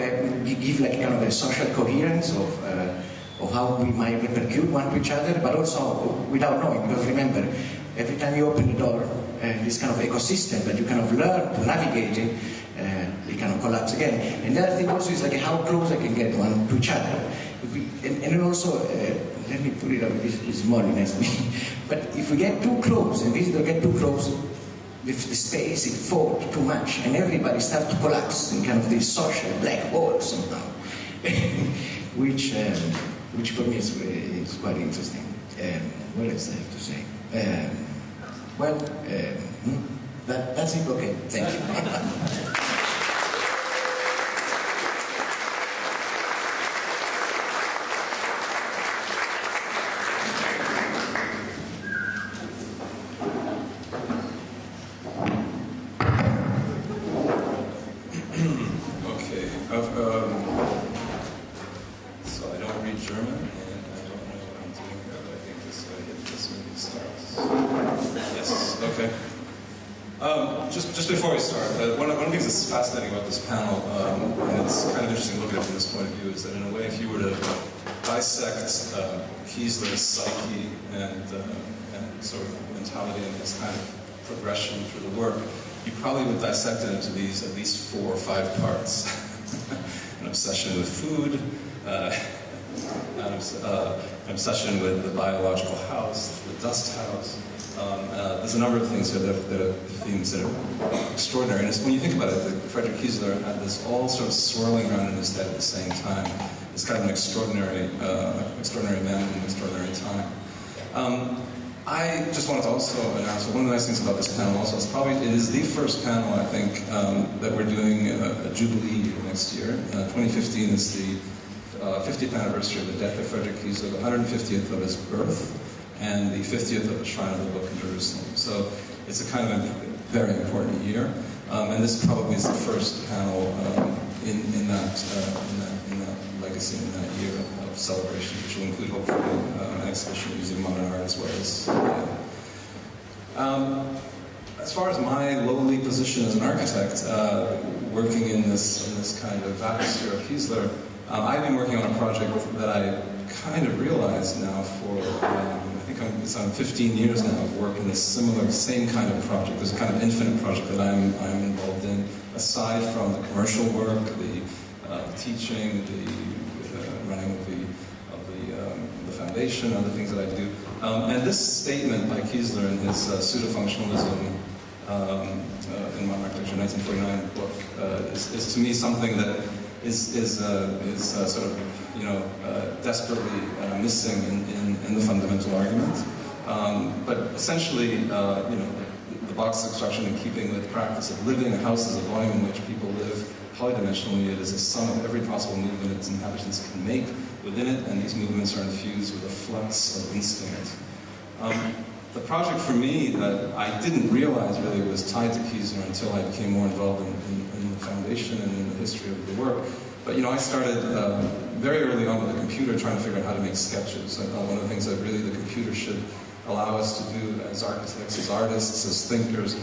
give like kind of a social coherence of how we might repercute one to each other, but also without knowing, because remember, every time you open the door, this kind of ecosystem that you kind of learn to navigate it, it kind of collapse again. And the other thing also is like how close I can get one to each other. And then also, let me put it up, this is more than me. But if we get too close, and visitors get too close, if the space, it falls too much, and everybody starts to collapse in kind of this social black hole somehow, which for me is quite interesting. What else I have to say? That's it. Okay, thank you. Okay. Just before we start, one of the things that's fascinating about this panel, and it's kind of interesting to look at it from this point of view, is that in a way, if you were to dissect KIESLER'S psyche and sort of mentality and his kind of progression through the work, you probably would dissect it into these at least 4 or 5 parts. An obsession with food, an obsession with the biological house, the dust house. There's a number of things here that are themes that are extraordinary. And when you think about it, Friedrich Kiesler had this all sort of swirling around in his head at the same time. It's kind of an extraordinary man in an extraordinary time. I just wanted to also announce one of the nice things about this panel also is it is the first panel, I think, that we're doing a jubilee next year. 2015 is the 50th anniversary of the death of Friedrich Kiesler, the 150th of his birth, and the 50th of the Shrine of the Book in Jerusalem. So it's a kind of a very important year, and this probably is the first panel in that legacy, in that year of celebration, which will include hopefully an exhibition at the Museum of Modern Art as well as far as my lowly position as an architect, working in this kind of atmosphere of Kiesler, I've been working on a project that I kind of realized now for, I think it's on 15 years now of work in this same kind of project. There's a kind of infinite project that I'm involved in, aside from the commercial work, the teaching, the running of the foundation, other things that I do. And this statement by Kiesler in his pseudo-functionalism in Modern Architecture 1949 book is to me something that is sort of desperately missing in the fundamental argument. But essentially, the box construction in keeping with practice of living, a house is a volume in which people live polydimensionally. It is a sum of every possible movement its inhabitants can make within it, and these movements are infused with a flux of instinct. The project for me that I didn't realize really was tied to Kiesler until I became more involved in the foundation and in the history of the work. But I started very early on with the computer trying to figure out how to make sketches. I thought one of the things that really the computer should allow us to do as architects, as artists, as thinkers,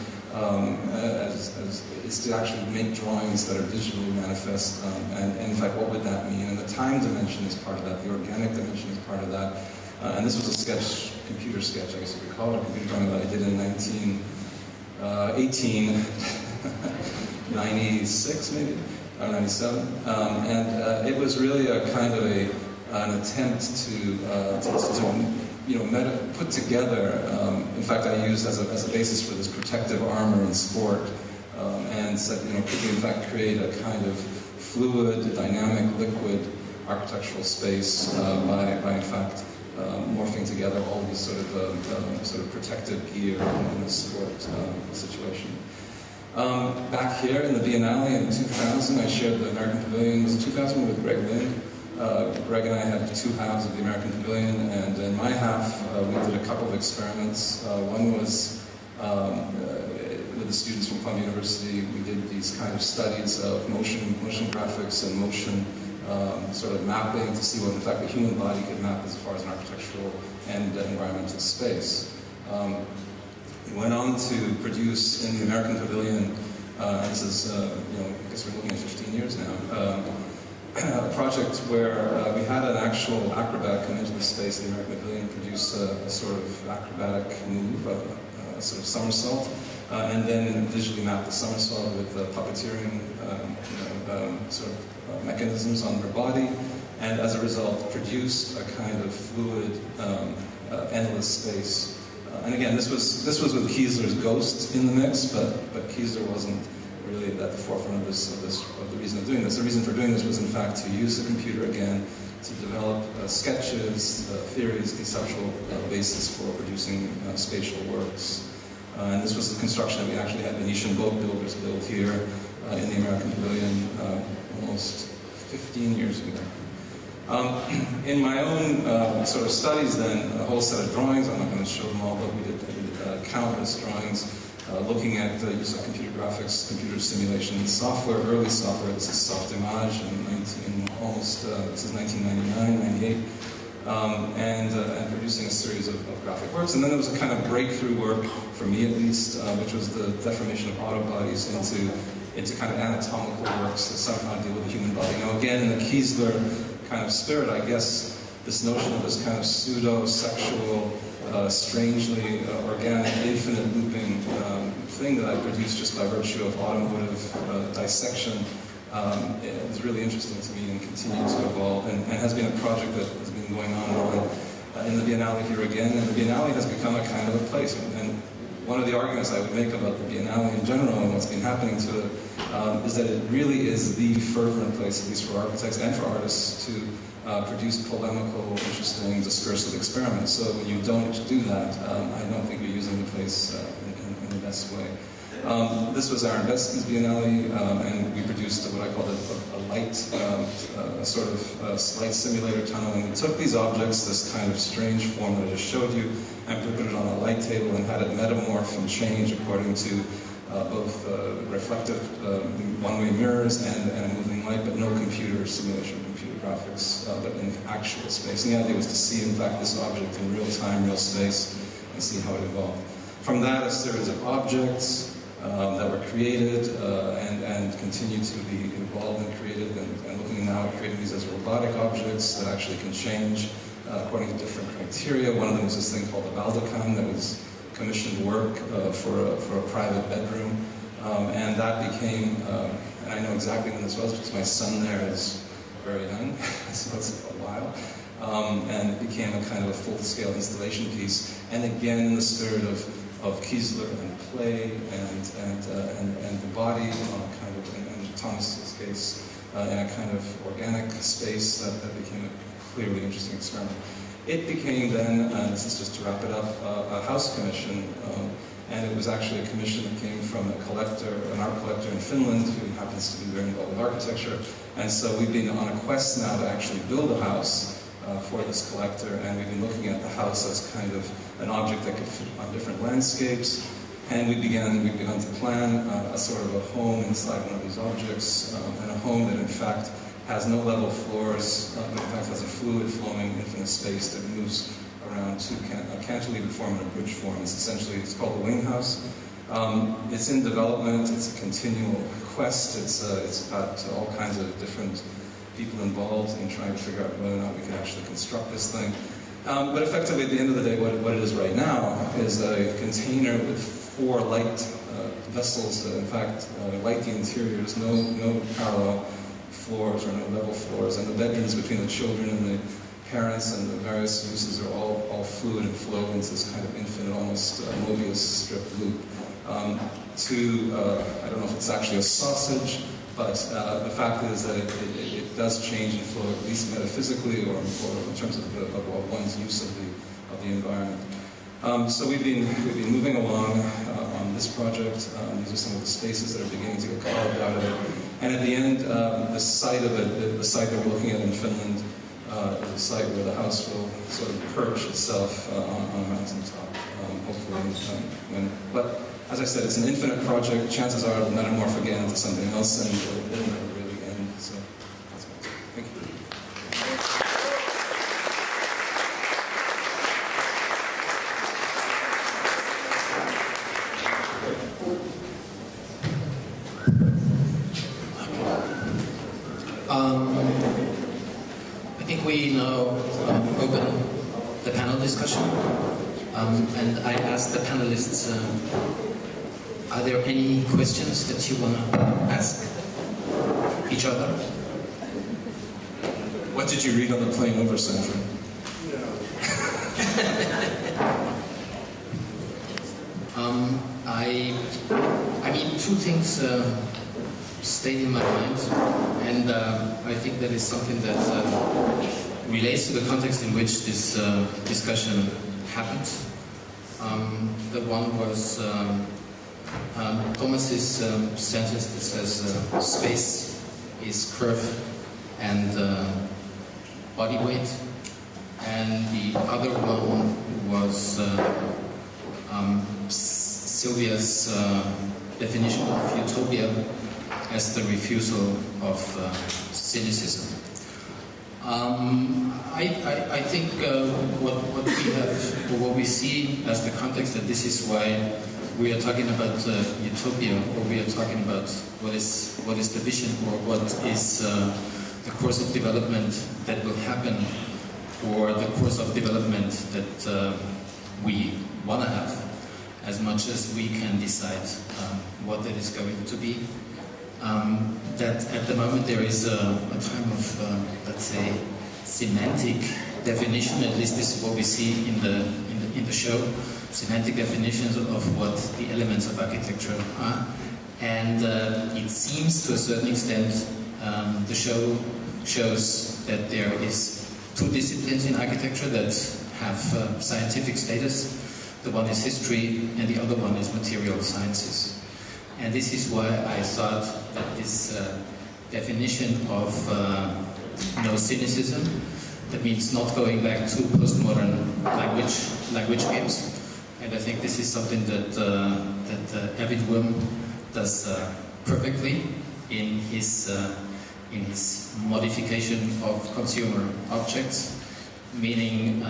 is to actually make drawings that are digitally manifest. And in fact, what would that mean? And the time dimension is part of that. The organic dimension is part of that. And this was a computer sketch, I guess you could call it, a computer drawing that I did in 1996, maybe, or 97. And it was really a kind of an attempt to put together, in fact, I used as a basis for this protective armor in sport, and said, could we in fact create a kind of fluid, dynamic, liquid architectural space by in fact morphing together all these sort of protective gear in a sport situation. Back here in the Biennale in 2000, I shared the American Pavilion. Was it 2000 with Greg Lynn? Greg and I had 2 halves of the American Pavilion, and in my half, we did a couple of experiments. One was with the students from Columbia University. We did these kind of studies of motion graphics and motion sort of mapping to see what, in fact, the human body could map as far as an architectural and environmental space. We went on to produce in the American Pavilion, this is, I guess we're looking at 15 years now, a project where we had an actual acrobat come into the space of the American Pavilion and produce a sort of acrobatic move, a sort of somersault, and then digitally map the somersault with puppeteering sort of mechanisms on their body, and as a result produced a kind of fluid, endless space. And again, this was with Kiesler's ghost in the mix, but Kiesler wasn't really at the forefront of the reason of doing this. The reason for doing this was, in fact, to use the computer again to develop sketches, theories, conceptual basis for producing spatial works. And this was the construction that we actually had Venetian boat builders build here in the American Pavilion almost 15 years ago. In my own sort of studies then, a whole set of drawings, I'm not going to show them all, but we did countless drawings looking at the use of computer graphics, computer simulation software, early software. This is Soft Image, this is 1999, 98. and producing a series of graphic works. And then there was a kind of breakthrough work, for me at least, which was the deformation of autobodies into kind of anatomical works that somehow deal with the human body. Now again, in the Kiesler kind of spirit, I guess, this notion of this kind of pseudo-sexual, strangely organic, infinite looping thing that I produced just by virtue of automotive dissection is really interesting to me and continues to evolve, and has been a project that has been going on in the Biennale here again, and the Biennale has become a kind of a place. And one of the arguments I would make about the Biennale in general and what's been happening to it is that it really is the fervent place, at least for architects and for artists, to produce polemical, interesting, discursive experiments. So when you don't do that, I don't think you're using the place in the best way. This was our Investments Biennale, and we produced what I called a light, sort of light simulator tunnel. And we took these objects, this kind of strange form that I just showed you, and put it on a light table and had it metamorph and change according to both reflective one-way mirrors and moving light, but no computer simulation, computer graphics, but in actual space. And the idea was to see, in fact, this object in real time, real space, and see how it evolved. From that, a series of objects that were created and continue to be evolved and created, and looking now at creating these as robotic objects that actually can change according to different criteria. One of them was this thing called the Baldacan that was commissioned work for a private bedroom, and that became, and I know exactly when this was because my son there is very young, so it's a while, and it became a kind of a full-scale installation piece, and again in the spirit of Kiesler and play and the body, kind of in Thomas's case, in a kind of organic space that became a clearly interesting experiment. It became then, and this is just to wrap it up, a house commission, and it was actually a commission that came from a collector, an art collector in Finland who happens to be very involved with architecture, and so we've been on a quest now to actually build a house for this collector, and we've been looking at the house as kind of an object that could fit on different landscapes, and we've begun to plan a sort of a home inside one of these objects, and a home that in fact has no level floors, but in fact has a fluid flowing infinite space that moves around to a cantilever form and a bridge form. It's called the Wing House. It's in development, it's a continual quest, it's got all kinds of different people involved in trying to figure out whether or not we can actually construct this thing. But effectively, at the end of the day, what it is right now is a container with 4 light vessels that, in fact, light the interiors, no parallel floors or no level floors, and the bedrooms between the children and the parents and the various uses are all fluid and flow into this kind of infinite, almost Mobius strip loop. I don't know if it's actually a sausage, but the fact is that it does change and flow, at least metaphysically or in terms of one's use of the environment. So we've been moving along on this project. These are some of the spaces that are beginning to get carved out of it. And at the end, the site of it, the site that we're looking at in Finland, is a site where the house will sort of perch itself on a mountaintop, hopefully. But as I said, it's an infinite project. Chances are it'll metamorph again into something else, and it'll never really end. So that's my take. Thank you. I think we now open the panel discussion, and I asked the panelists, are there any questions that you want to ask each other? What did you read on the plane over Sanford? I mean, 2 things stayed in my mind, and I think that is something that relates to the context in which this discussion happened. The one was Thomas's sentence that says space is curve and body weight, and the other one was Sylvia's definition of utopia as the refusal of cynicism. I think what we have, or what we see as the context, and this is why we are talking about utopia, or we are talking about what is the vision, or what is the course of development that will happen, or the course of development that we want to have, as much as we can decide what that is going to be. That at the moment there is a time of, let's say, semantic definition. At least this is what we see in the show. Semantic definitions of what the elements of architecture are, and it seems to a certain extent the show shows that there is two disciplines in architecture that have scientific status. The one is history, and the other one is material sciences. And this is why I thought that this definition of no cynicism, that means not going back to postmodern language games. And I think this is something that Erwin Wurm does perfectly in his modification of consumer objects, meaning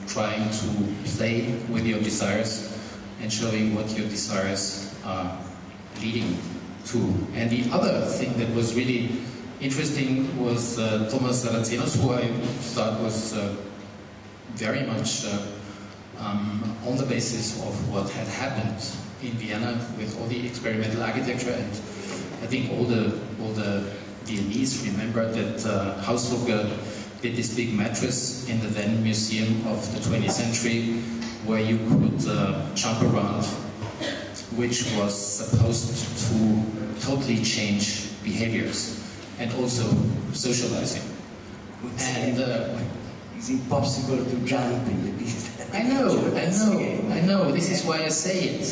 trying to play with your desires and showing what your desires are leading to. And the other thing that was really interesting was Tomas Saraceno, who I thought was very much on the basis of what had happened in Vienna with all the experimental architecture. And I think all the Viennese remember that Hausrucker did this big mattress in the then museum of the 20th century, where you could jump around, which was supposed to totally change behaviors and also socializing. And it's impossible to jump in the beast. I know. This is why I say it,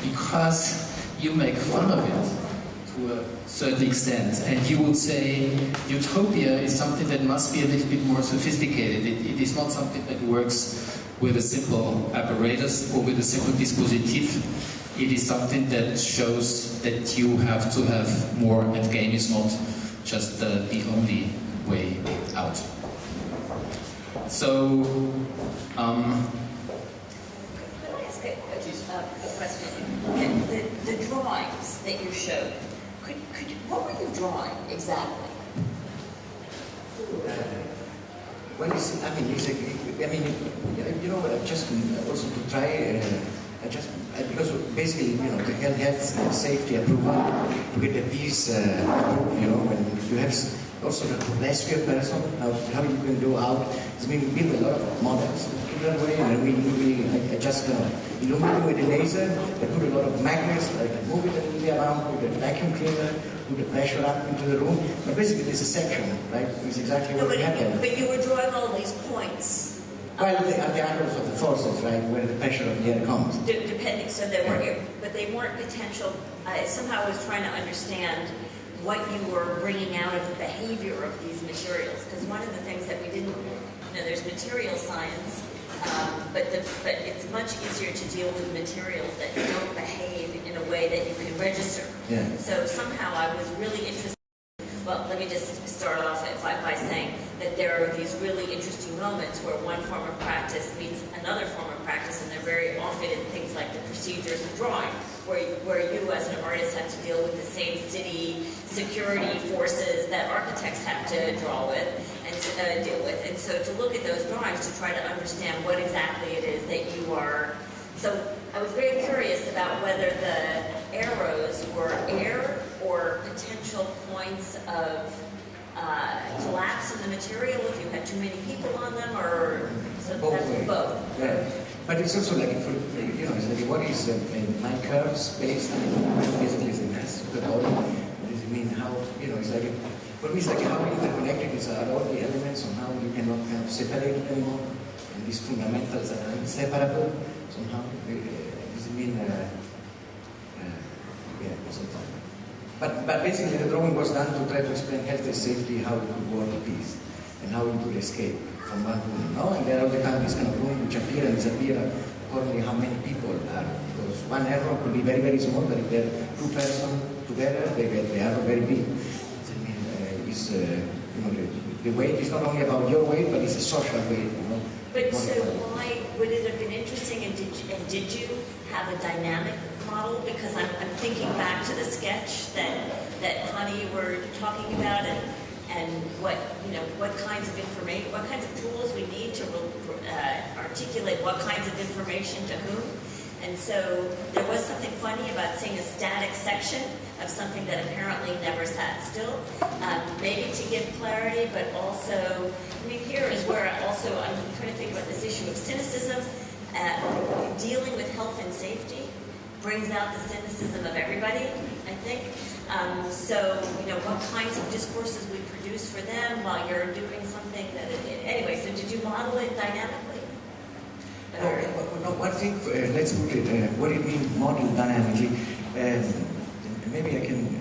because you make fun of it to a certain extent, and you would say utopia is something that must be a little bit more sophisticated. It is not something that works with a simple apparatus or with a simple dispositif. It is something that shows that you have to have more, and game is not just the only way out. So, could I ask a question? The drawings that you showed, what were you drawing exactly? Well, it's, I mean, you know, just also to try, because basically, you know, the health and safety approval, to get the peace approved, you know, when you have also to rescue a person, how you can go out. I mean, we build a lot of models in that way, and we just illuminate with a laser. They put a lot of magnets, like move it a little bit around, put a vacuum cleaner, put the pressure up into the room. But basically, there's a section, right? It's exactly what happened. But you were drawing all these points. Well, they are the angles of the forces, right, where the pressure of the air comes. Depending, so they were, but they weren't potential. Somehow I was trying to understand what you were bringing out of the behavior of these materials, because one of the things that we didn't, you know, there's material science, but it's much easier to deal with materials that don't behave in a way that you can register. Yeah. So somehow I was really interested. Well, let me just start off by saying that there are these really interesting moments where one form of practice meets another form of practice, and they're very often in things like the procedures of drawing, where you as an artist have to deal with the same city security forces that architects have to draw with and deal with. And so to look at those drawings to try to understand what exactly it is that you are. So I was very curious about whether the arrows were air or potential points of collapse in the material if you had too many people on them, or so both. Yeah. But it's also like, you know, it's like what is my curve space? Basically, it's a mass of the body. What does it mean? How, you know, it's like, for me, it's like how interconnected are all the elements, and how you cannot kind of separate it anymore. And these fundamentals are inseparable somehow. Does it mean, something. But basically, the drawing was done to try to explain health and safety, how you could go into peace, and how you could escape from one room. No? And there are the kind of these kind of rooms which appear and disappear according to how many people are. Because one error could be very, very small, but if there are two persons together, the error very big. I mean, the weight is not only about your weight, but it's a social weight. But so why would it have been interesting, and did you have a dynamic model? Because I'm thinking back to the sketch that Hani were talking about, and what kinds of information, what kinds of tools we need to articulate what kinds of information to whom. And so there was something funny about seeing a static section of something that apparently never sat still, maybe to give clarity, but also, I mean, here is where also I'm trying to think about this issue of cynicism. Dealing with health and safety brings out the cynicism of everybody, I think. So, what kinds of discourses we produce for them while you're doing something that, anyway, so did you model it dynamically? No, one thing, let's put it, what do you mean model dynamically? Maybe I can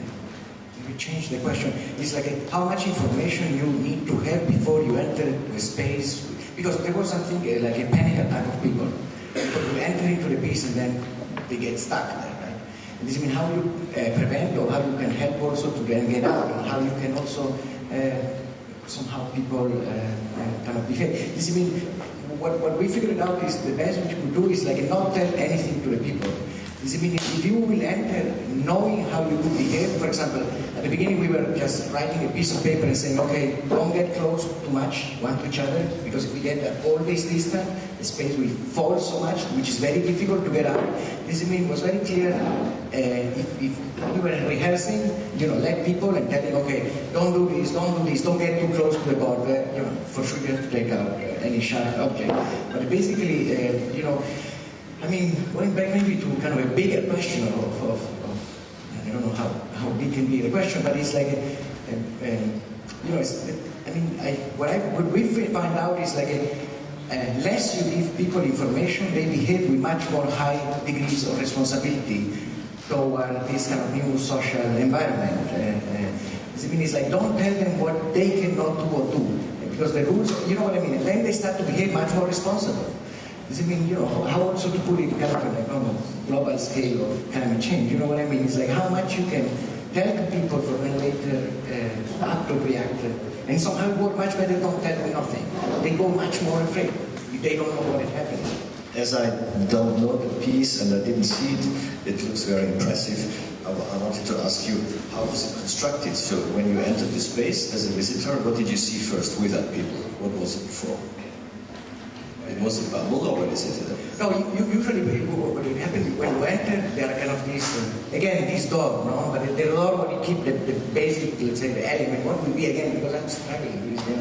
change the question. It's like how much information you need to have before you enter a space, because there was something like a panic attack of people. You enter into the piece and then they get stuck there, right? And this means how you prevent, or how you can help also to then get out, and how you can also somehow people kind of behave. This means what we figured out is the best what you could do is like not tell anything to the people. This means if you will enter knowing how you would behave, for example, at the beginning we were just writing a piece of paper and saying, okay, don't get close too much one to each other, because if we get all this distance, the space will fall so much, which is very difficult to get out. This means was very clear. If we were rehearsing, let people and telling, okay, don't do this, don't get too close to the board. For sure you have to take out any sharp object. But basically, I mean, going back maybe to kind of a bigger question of I don't know how big can be the question, but it's like, what we find out is like less you give people information, they behave with much more high degrees of responsibility toward this kind of new social environment. I mean, it's like don't tell them what they cannot do or do, because the rules, you know what I mean, and then they start to behave much more responsible. Does it mean, how also to put it kind of on a global scale of climate change? You know what I mean? It's like how much you can tell to people for when later appropriate. And somehow it works much better, don't tell them nothing. They go much more afraid. They don't know what is happening. As I don't know the piece and I didn't see it, it looks very impressive. I wanted to ask you, how was it constructed? So when you entered the space as a visitor, what did you see first without people? What was it before? It was a bubble, or what is it? No, usually what will happen when you enter, there are kind of these, again, this door, no? But the door will keep the basic, let's say, the element. What will be, again, because I'm struggling with to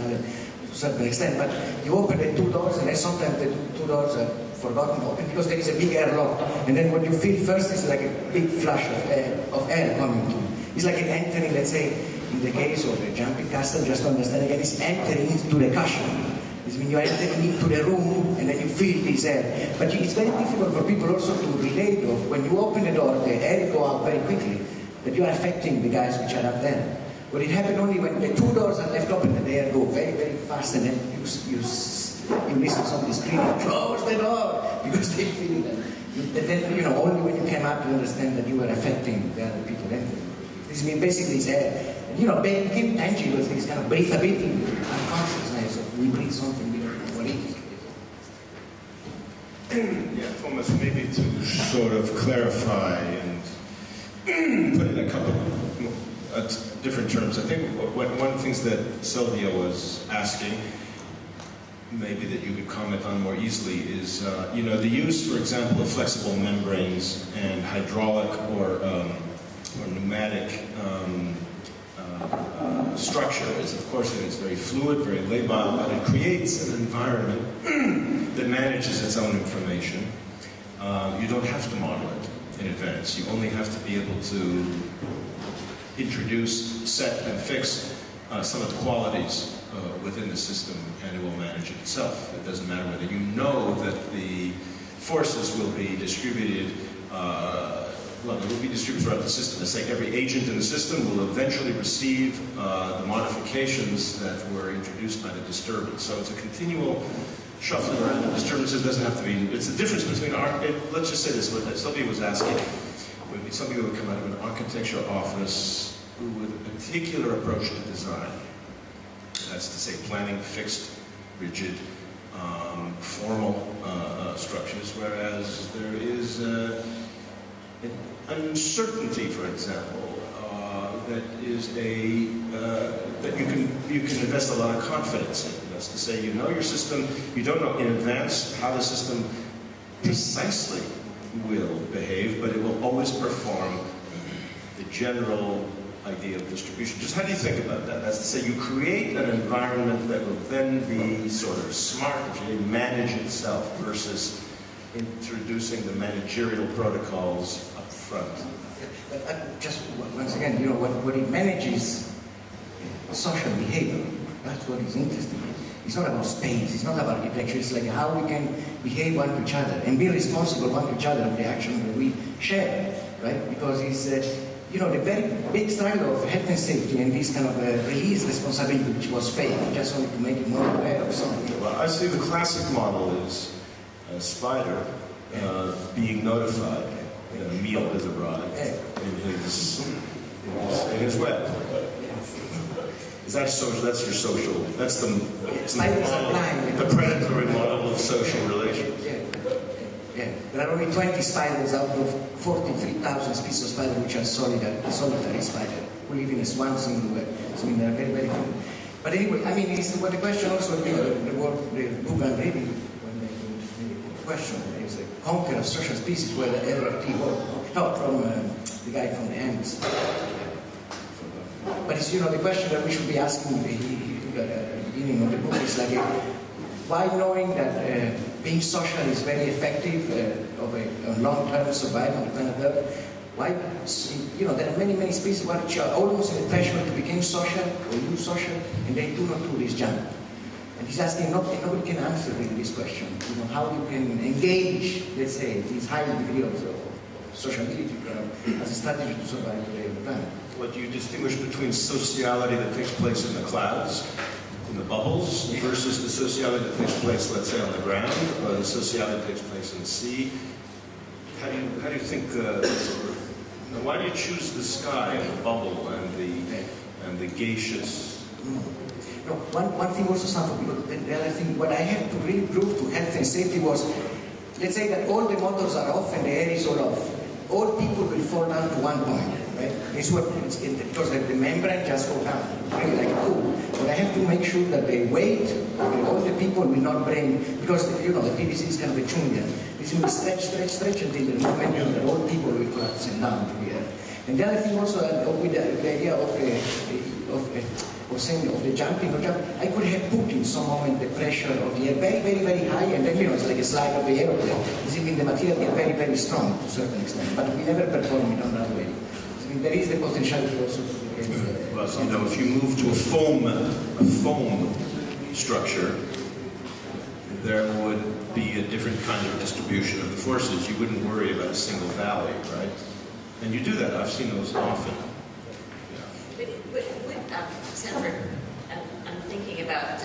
a certain extent, but you open the two doors, and then sometimes the two doors are forgotten to open because there is a big airlock. And then what you feel first is like a big flush of air coming to you. It's like entering, let's say, in the case of a jumping castle, just to understand again, it's entering into the cushion. It's when you are entering into the room and then you feel this air. But it's very difficult for people also to relate of when you open the door, the air go out very quickly, but you are affecting the guys which are up there. But it happened only when the two doors are left open and the air go very, very fast, and then you listen to somebody screaming, close the door, because they feel that. And then, only when you came up you understand that you were affecting the other people entering. This means basically it's air. And, they became tangible, this kind of breathability, unconsciousness of we breathe something, we don't know what it is. Yeah, Tomas, maybe to sort of clarify and put in a couple of different terms. I think one of the things that Sylvia was asking, maybe that you could comment on more easily, is the use, for example, of flexible membranes and hydraulic or pneumatic structure is, of course, it's very fluid, very labile, but it creates an environment that manages its own information. You don't have to model it in advance. You only have to be able to introduce, set, and fix some of the qualities within the system, and it will manage it itself. It doesn't matter whether you know that the forces will be distributed it will be distributed throughout the system. It's like every agent in the system will eventually receive the modifications that were introduced by the disturbance. So it's a continual shuffling around. The disturbances doesn't have to be, it's the difference between, let's just say this, what Sylvia was asking, would be somebody who would come out of an architecture office with a particular approach to design. that's to say planning fixed, rigid, formal structures, whereas there is an uncertainty, for example, that is that you can invest a lot of confidence in. That's to say, you know your system, you don't know in advance how the system precisely will behave, but it will always perform the general idea of distribution. Just how do you think about that? That's to say, you create an environment that will then be sort of smart, if you manage itself, versus introducing the managerial protocols up front. But just once again, you know, what it manages social behavior. That's what is interesting. It's not about space, it's not about architecture, it's like how we can behave one to each other and be responsible one to each other of the action that we share, right? Because it's, you know, the very big struggle of health and safety and this kind of release responsibility, which was fake, just only to make it more aware of something. Well, I see the classic model is a spider being notified that a meal has arrived in his web. Is that social? That's your social. That's the model, the predatory model of social relations. Yeah. There are only 20 spiders out of 43,000 species of spiders which are solitary spiders who live in a one single web. So I mean, they are very, very few. But anyway, I mean, it's what the question also, the book I'm reading, when they the question is the conquer of social species, where the LRT was not from the guy from the ants. But it's, you know, the question that we should be asking at the beginning of the book is like, why knowing that being social is very effective of a long-term survival on the planet Earth, why, you know, there are many, many species which are almost in the threshold to become social or use social, and they do not do this jump. And he's asking, nobody can answer really this question, you know, how you can engage, let's say, this high degree of sociability as a strategy to survive today on the planet. What do you distinguish between sociality that takes place in the clouds, in the bubbles, versus the sociality that takes place, let's say, on the ground, or the sociality that takes place in the sea? How do you think? Why do you choose the sky and the bubble and the gaseous? No, one thing also, Sanford, because the other thing, what I had to really prove to health and safety was, let's say that all the motors are off and the air is all off. All people will fall down to one point, right? It's because the membrane just goes down, really like a pool. But I have to make sure that the weight of all the people will not bring, because you know the PVC is kind of a chewing. This will stretch until the momentum that all people will collapse and down to the air. And the other thing also, with the idea of the jumping, I could have put in some moment the pressure of the air very, very, very high, and then, you know, it's like a slide of the aeroplane. This means the material is very, very strong to a certain extent, but we never perform it on that way. I mean, there is the potentiality also to well, you know, if you move to a foam structure, there would be a different kind of distribution of the forces. You wouldn't worry about a single valley, right? And you do that. I've seen those often. Sanford, I'm thinking about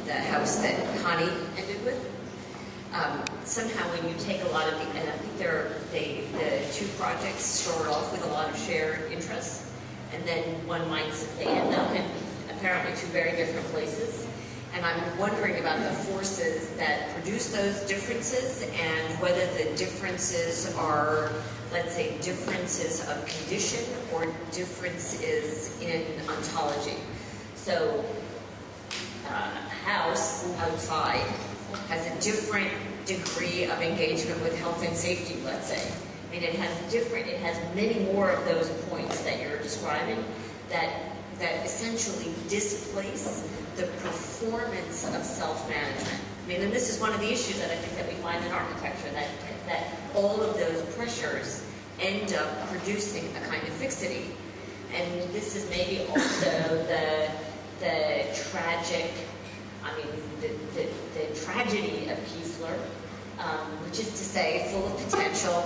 the house that Hani ended with. Somehow when you take a lot of the, and I think the two projects start off with a lot of shared interests, and then one might say they end up in apparently two very different places. And I'm wondering about the forces that produce those differences and whether the differences are, let's say, differences of condition or differences in ontology. So, house outside has a different degree of engagement with health and safety, let's say. I mean, it has many more of those points that you're describing that essentially displace the performance of self-management. I mean, and this is one of the issues that I think that we find in architecture, that all of those pressures end up producing a kind of fixity. And this is maybe also the tragic, I mean, the tragedy of Kiesler, which is to say, full of potential,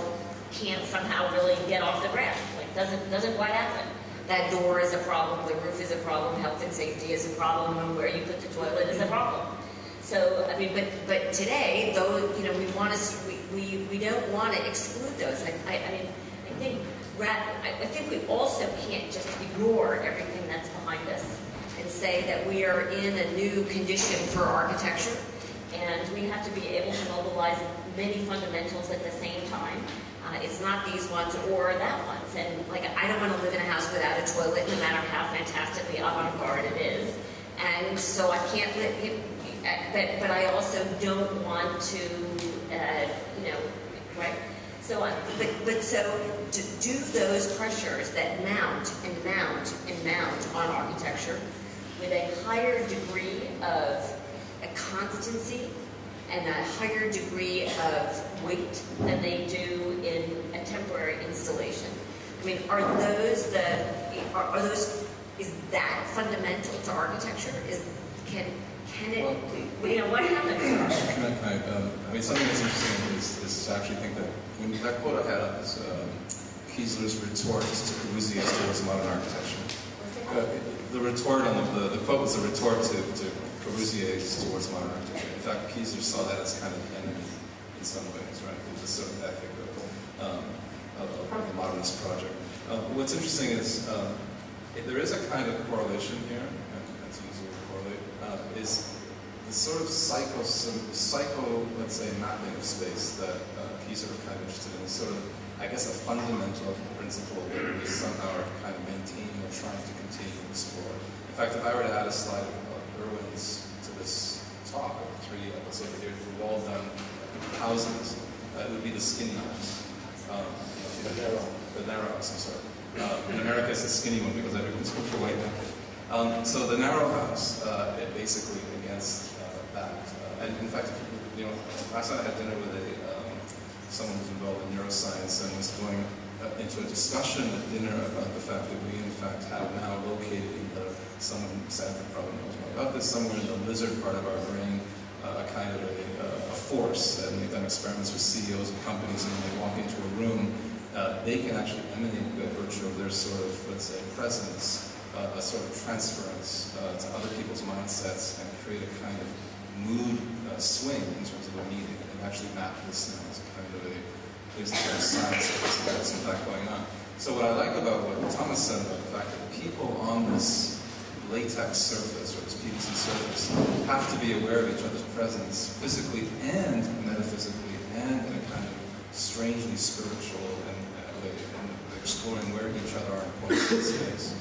can't somehow really get off the ground. Like, doesn't quite happen. That door is a problem, the roof is a problem, health and safety is a problem, and where you put the toilet is a problem. So, I mean, but today, though, you know, we don't want to exclude those. I think we also can't just ignore everything that's behind us and and say that we are in a new condition for architecture, and we have to be able to mobilize many fundamentals at the same time. It's not these ones or that ones. And like, I don't want to live in a house without a toilet, no matter how fantastically avant-garde it is. And so I can't live, but I also don't want to, you know, right? So, so to do those pressures that mount and mount and mount on architecture with a higher degree of a constancy and a higher degree of weight than they do in a temporary installation. I mean, are those is that fundamental to architecture? Can it, well, you know, what happens? I mean, something that's interesting is to actually think that when that quote I had up is Kiesler's retort to Corbusier's towards modern architecture. The retort on the quote was a retort to Corbusier's towards modern architecture. In fact, Kiesler saw that as kind of enemy in some ways, right? It was a sort of ethic of the modernist project. What's interesting is there is a kind of correlation here, and that's easy to correlate, is the sort of psycho, let's say, mapping of space that Kiesler was kind of interested in. Sort of, I guess, a fundamental principle that we somehow are kind of maintaining or trying to continue to explore. In fact, if I were to add a slide of Erwin's to this talk of 3 episodes here, the wall-done houses, it would be the skinny house. The narrow house, I'm sorry. In America, it's the skinny one because everyone's overweight. So the narrow house, basically against that. And in fact, you know, last night I had dinner with someone who's involved in neuroscience and was going into a discussion at dinner about the fact that we, in fact, have now located in someone in Sanford probably knows more about this, somewhere in the lizard part of our brain, a kind of a force. And they've done experiments with CEOs of companies, and when they walk into a room, they can actually emanate by virtue of their sort of, let's say, presence, a sort of transference to other people's mindsets and create a kind of mood swing in terms of a meeting, and actually map this now as a kind of there's a kind of science that's in fact going on. So what I like about what Tomas said about the fact that people on this latex surface, or this PVC surface, have to be aware of each other's presence, physically and metaphysically, and in a kind of strangely spiritual and exploring where each other are in points in space.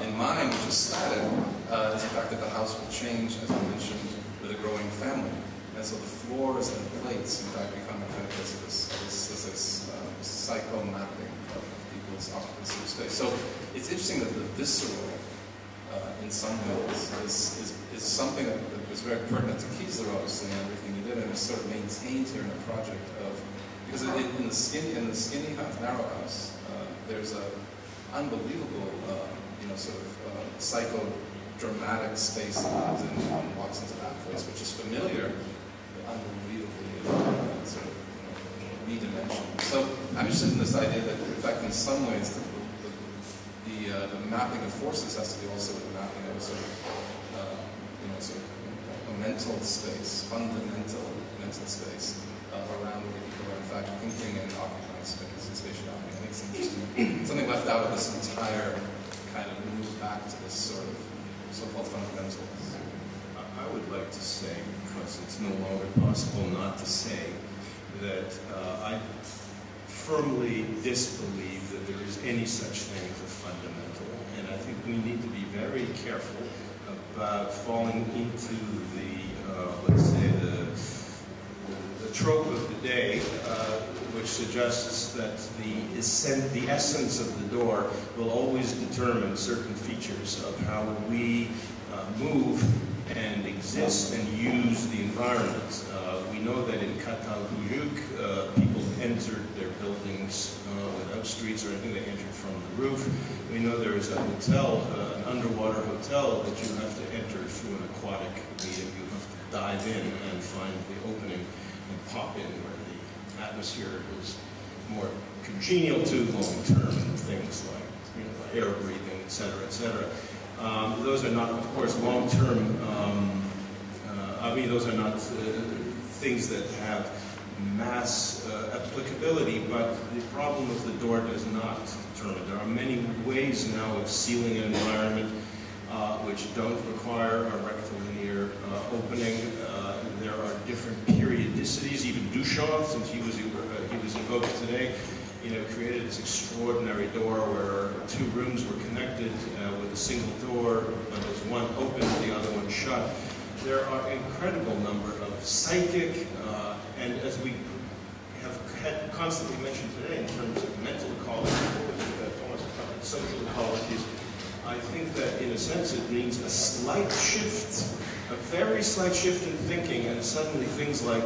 In mine, which is static, is the fact that the house will change, as I mentioned, with a growing family. And so the floors and plates, in fact, become a kind of this psycho-mapping of people's occupancy of space. So it's interesting that the visceral, in some ways, is something that was very pertinent to Kiesler, obviously, and everything he did, and is sort of maintained here in a project of, because in the skinny house, narrow house, there's an unbelievable, sort of psycho-dramatic space that comes in and walks into that place, which is familiar, but unbelievably sort of redimensioned. So I'm interested in this idea that, in fact, in some ways, the mapping of forces has to be also the mapping of a sort of, a mental space, fundamental mental space around where people are, in fact, thinking and occupying space and spatiality. I think it's interesting. Something left out of this entire kind of move back to this sort of so-called fundamentals. I would like to say, because it's no longer possible not to say, that I firmly disbelieve that there is any such thing as a fundamental, and I think we need to be very careful about falling into the, let's say, the trope of the day, which suggests that the essence of the door will always determine certain features of how we move and exist and use the environment. We know that in Katal-Huyuk, people entered their buildings without streets or anything. They entered from the roof. We know there is a hotel, an underwater hotel, that you have to enter through an aquatic medium. You have to dive in and find the opening and pop in where the atmosphere is more congenial to long-term things like air breathing, et cetera, et cetera. Those are not, of course, long-term, those are not things that have mass applicability, but the problem of the door does not determine. There are many ways now of sealing an environment. which don't require a rectilinear opening. There are different periodicities. Even Duchamp, since he was invoked today, created this extraordinary door where two rooms were connected with a single door, but there's one open, the other one shut. There are an incredible number of psychic, and as we have had constantly mentioned today in terms of mental ecology, Tomas was talking about social ecologies, I think that in a sense it means a slight shift, a very slight shift in thinking, and suddenly things like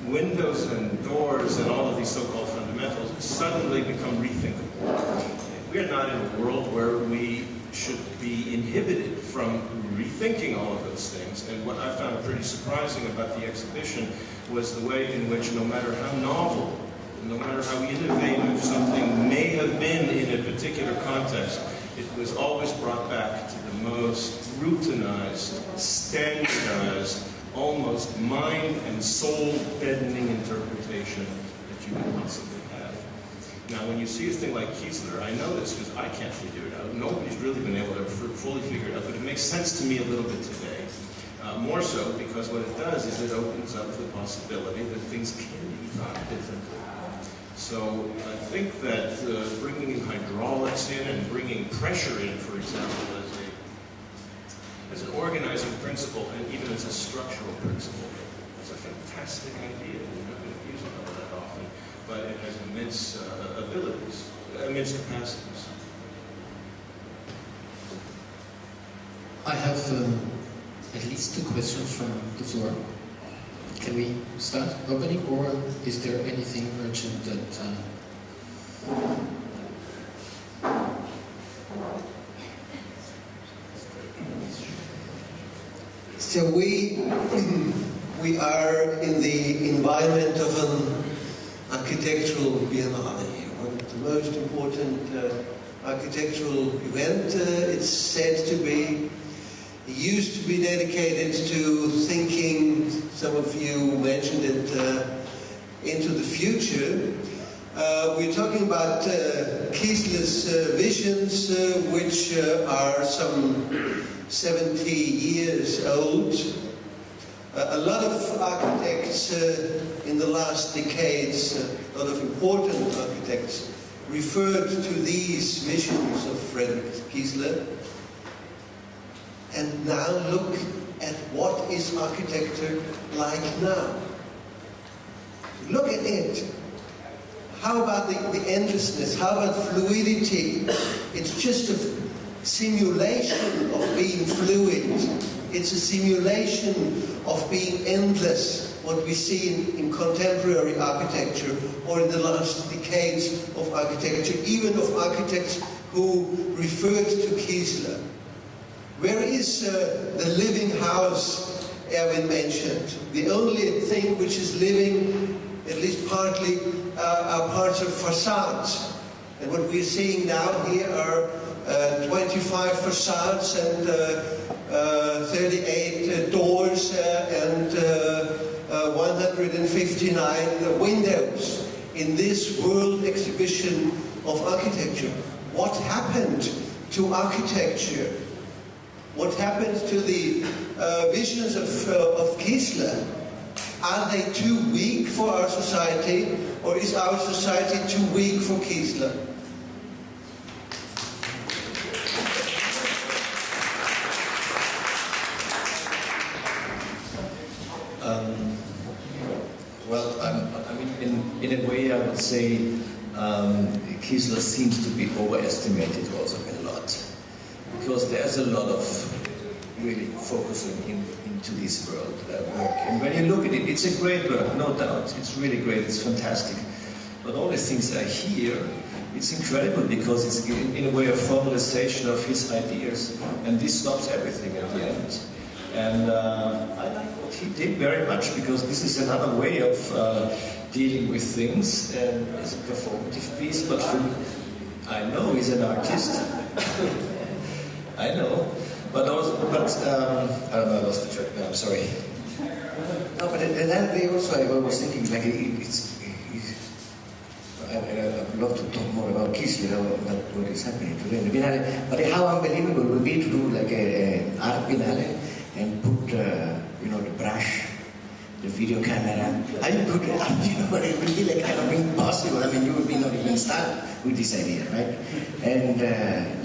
windows and doors and all of these so-called fundamentals suddenly become rethinkable. We are not in a world where we should be inhibited from rethinking all of those things. And what I found pretty surprising about the exhibition was the way in which, no matter how novel, no matter how innovative something may have been in a particular context, it was always brought back to the most routinized, standardized, almost mind and soul deadening interpretation that you could possibly have. Now, when you see a thing like Kiesler, I know this because I can't figure it out. Nobody's really been able to fully figure it out, but it makes sense to me a little bit today. More so because what it does is it opens up the possibility that things can be thought differently. So I think that bringing hydraulics in and bringing pressure in, for example, as an organizing principle and even as a structural principle, it's a fantastic idea. We're not going to use it all that often, but it has immense abilities, immense capacities. I have at least 2 questions from the floor. Can we start opening, or is there anything urgent that... So we are in the environment of an architectural biennale, one of the most important architectural event. It's said to be. It used to be dedicated to thinking, some of you mentioned it, into the future. We're talking about Kiesler's visions, which are some 70 years old. A lot of architects in the last decades, a lot of important architects, referred to these visions of Friedrich Kiesler. And now look at what is architecture like now. Look at it. How about the endlessness? How about fluidity? It's just a simulation of being fluid. It's a simulation of being endless, what we see in contemporary architecture or in the last decades of architecture, even of architects who referred to Kiesler. Where is the living house Erwin mentioned? The only thing which is living, at least partly, are parts of facades. And what we're seeing now here are 25 facades and 38 doors and 159 windows in this World Exhibition of Architecture. What happened to architecture? What happened to the visions of Kiesler? Are they too weak for our society, or is our society too weak for Kiesler? Well, I mean, in a way, I would say Kiesler seems to be overestimated also a lot, because there's a lot of really focusing into this world work. And when you look at it, it's a great work, no doubt. It's really great, it's fantastic. But all these things are here. It's incredible because it's in a way a formalization of his ideas, and this stops everything at the end. And I like what he did very much, because this is another way of dealing with things, and it's a performative piece. But I know he's an artist. I know, but also, I don't know, I lost the track now. I'm sorry. No, but in that way also, I was thinking like would love to talk more about Kiesler, about what is happening today in the Biennale. But how unbelievable it would be to do like an art Biennale and put, you know, the brush, the video camera. How you put it up, you know, it would be like kind of impossible. I mean, you would be not even start with this idea, right? And,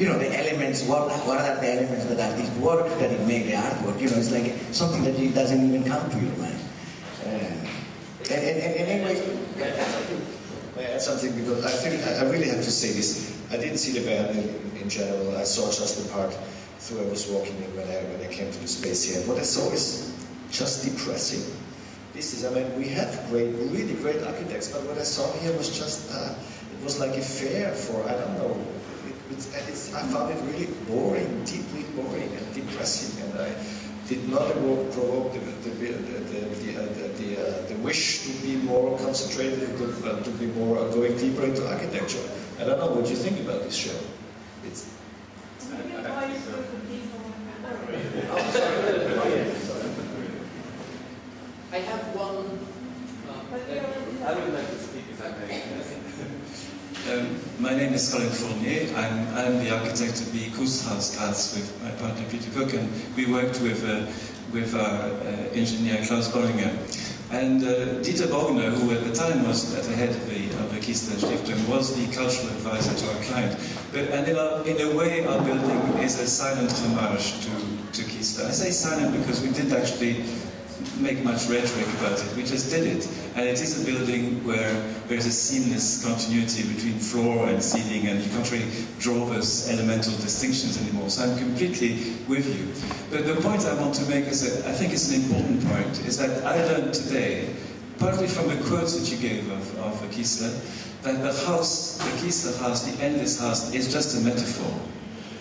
you know, the elements, what are the elements that artists work, that it make the artwork, you know, it's like something that it doesn't even come to your mind. And anyway, I add something because I think I really have to say this. I didn't see the Biennale in general. I saw just the part through I was walking in when I came to the space here. And what I saw is just depressing. This is, I mean, we have really great architects, but what I saw here was just, it was like a fair for, I don't know, I found it really boring, deeply boring and depressing, and I did not provoke the wish to be more concentrated, to be more going deeper into architecture. I don't know what you think about this show. It's. I have one. I would like to speak if I may. My name is Colin Fournier. I'm the architect of the Kunsthaus with my partner Peter Cook, and we worked with our engineer Klaus Bogner. And Dieter Bogner, who at the time was at the head of the Kiesler Stiftung, was the cultural advisor to our client. And in a way, our building is a silent homage to Kiesler. I say silent because we didn't actually make much rhetoric about it. We just did it. And it is a building where there's a seamless continuity between floor and ceiling, and you can't really draw those elemental distinctions anymore. So I'm completely with you. But the point I want to make is that I think it's an important point, is that I learned today, partly from the quotes that you gave of Kiesler, that the house, the Kiesler house, the endless house, is just a metaphor.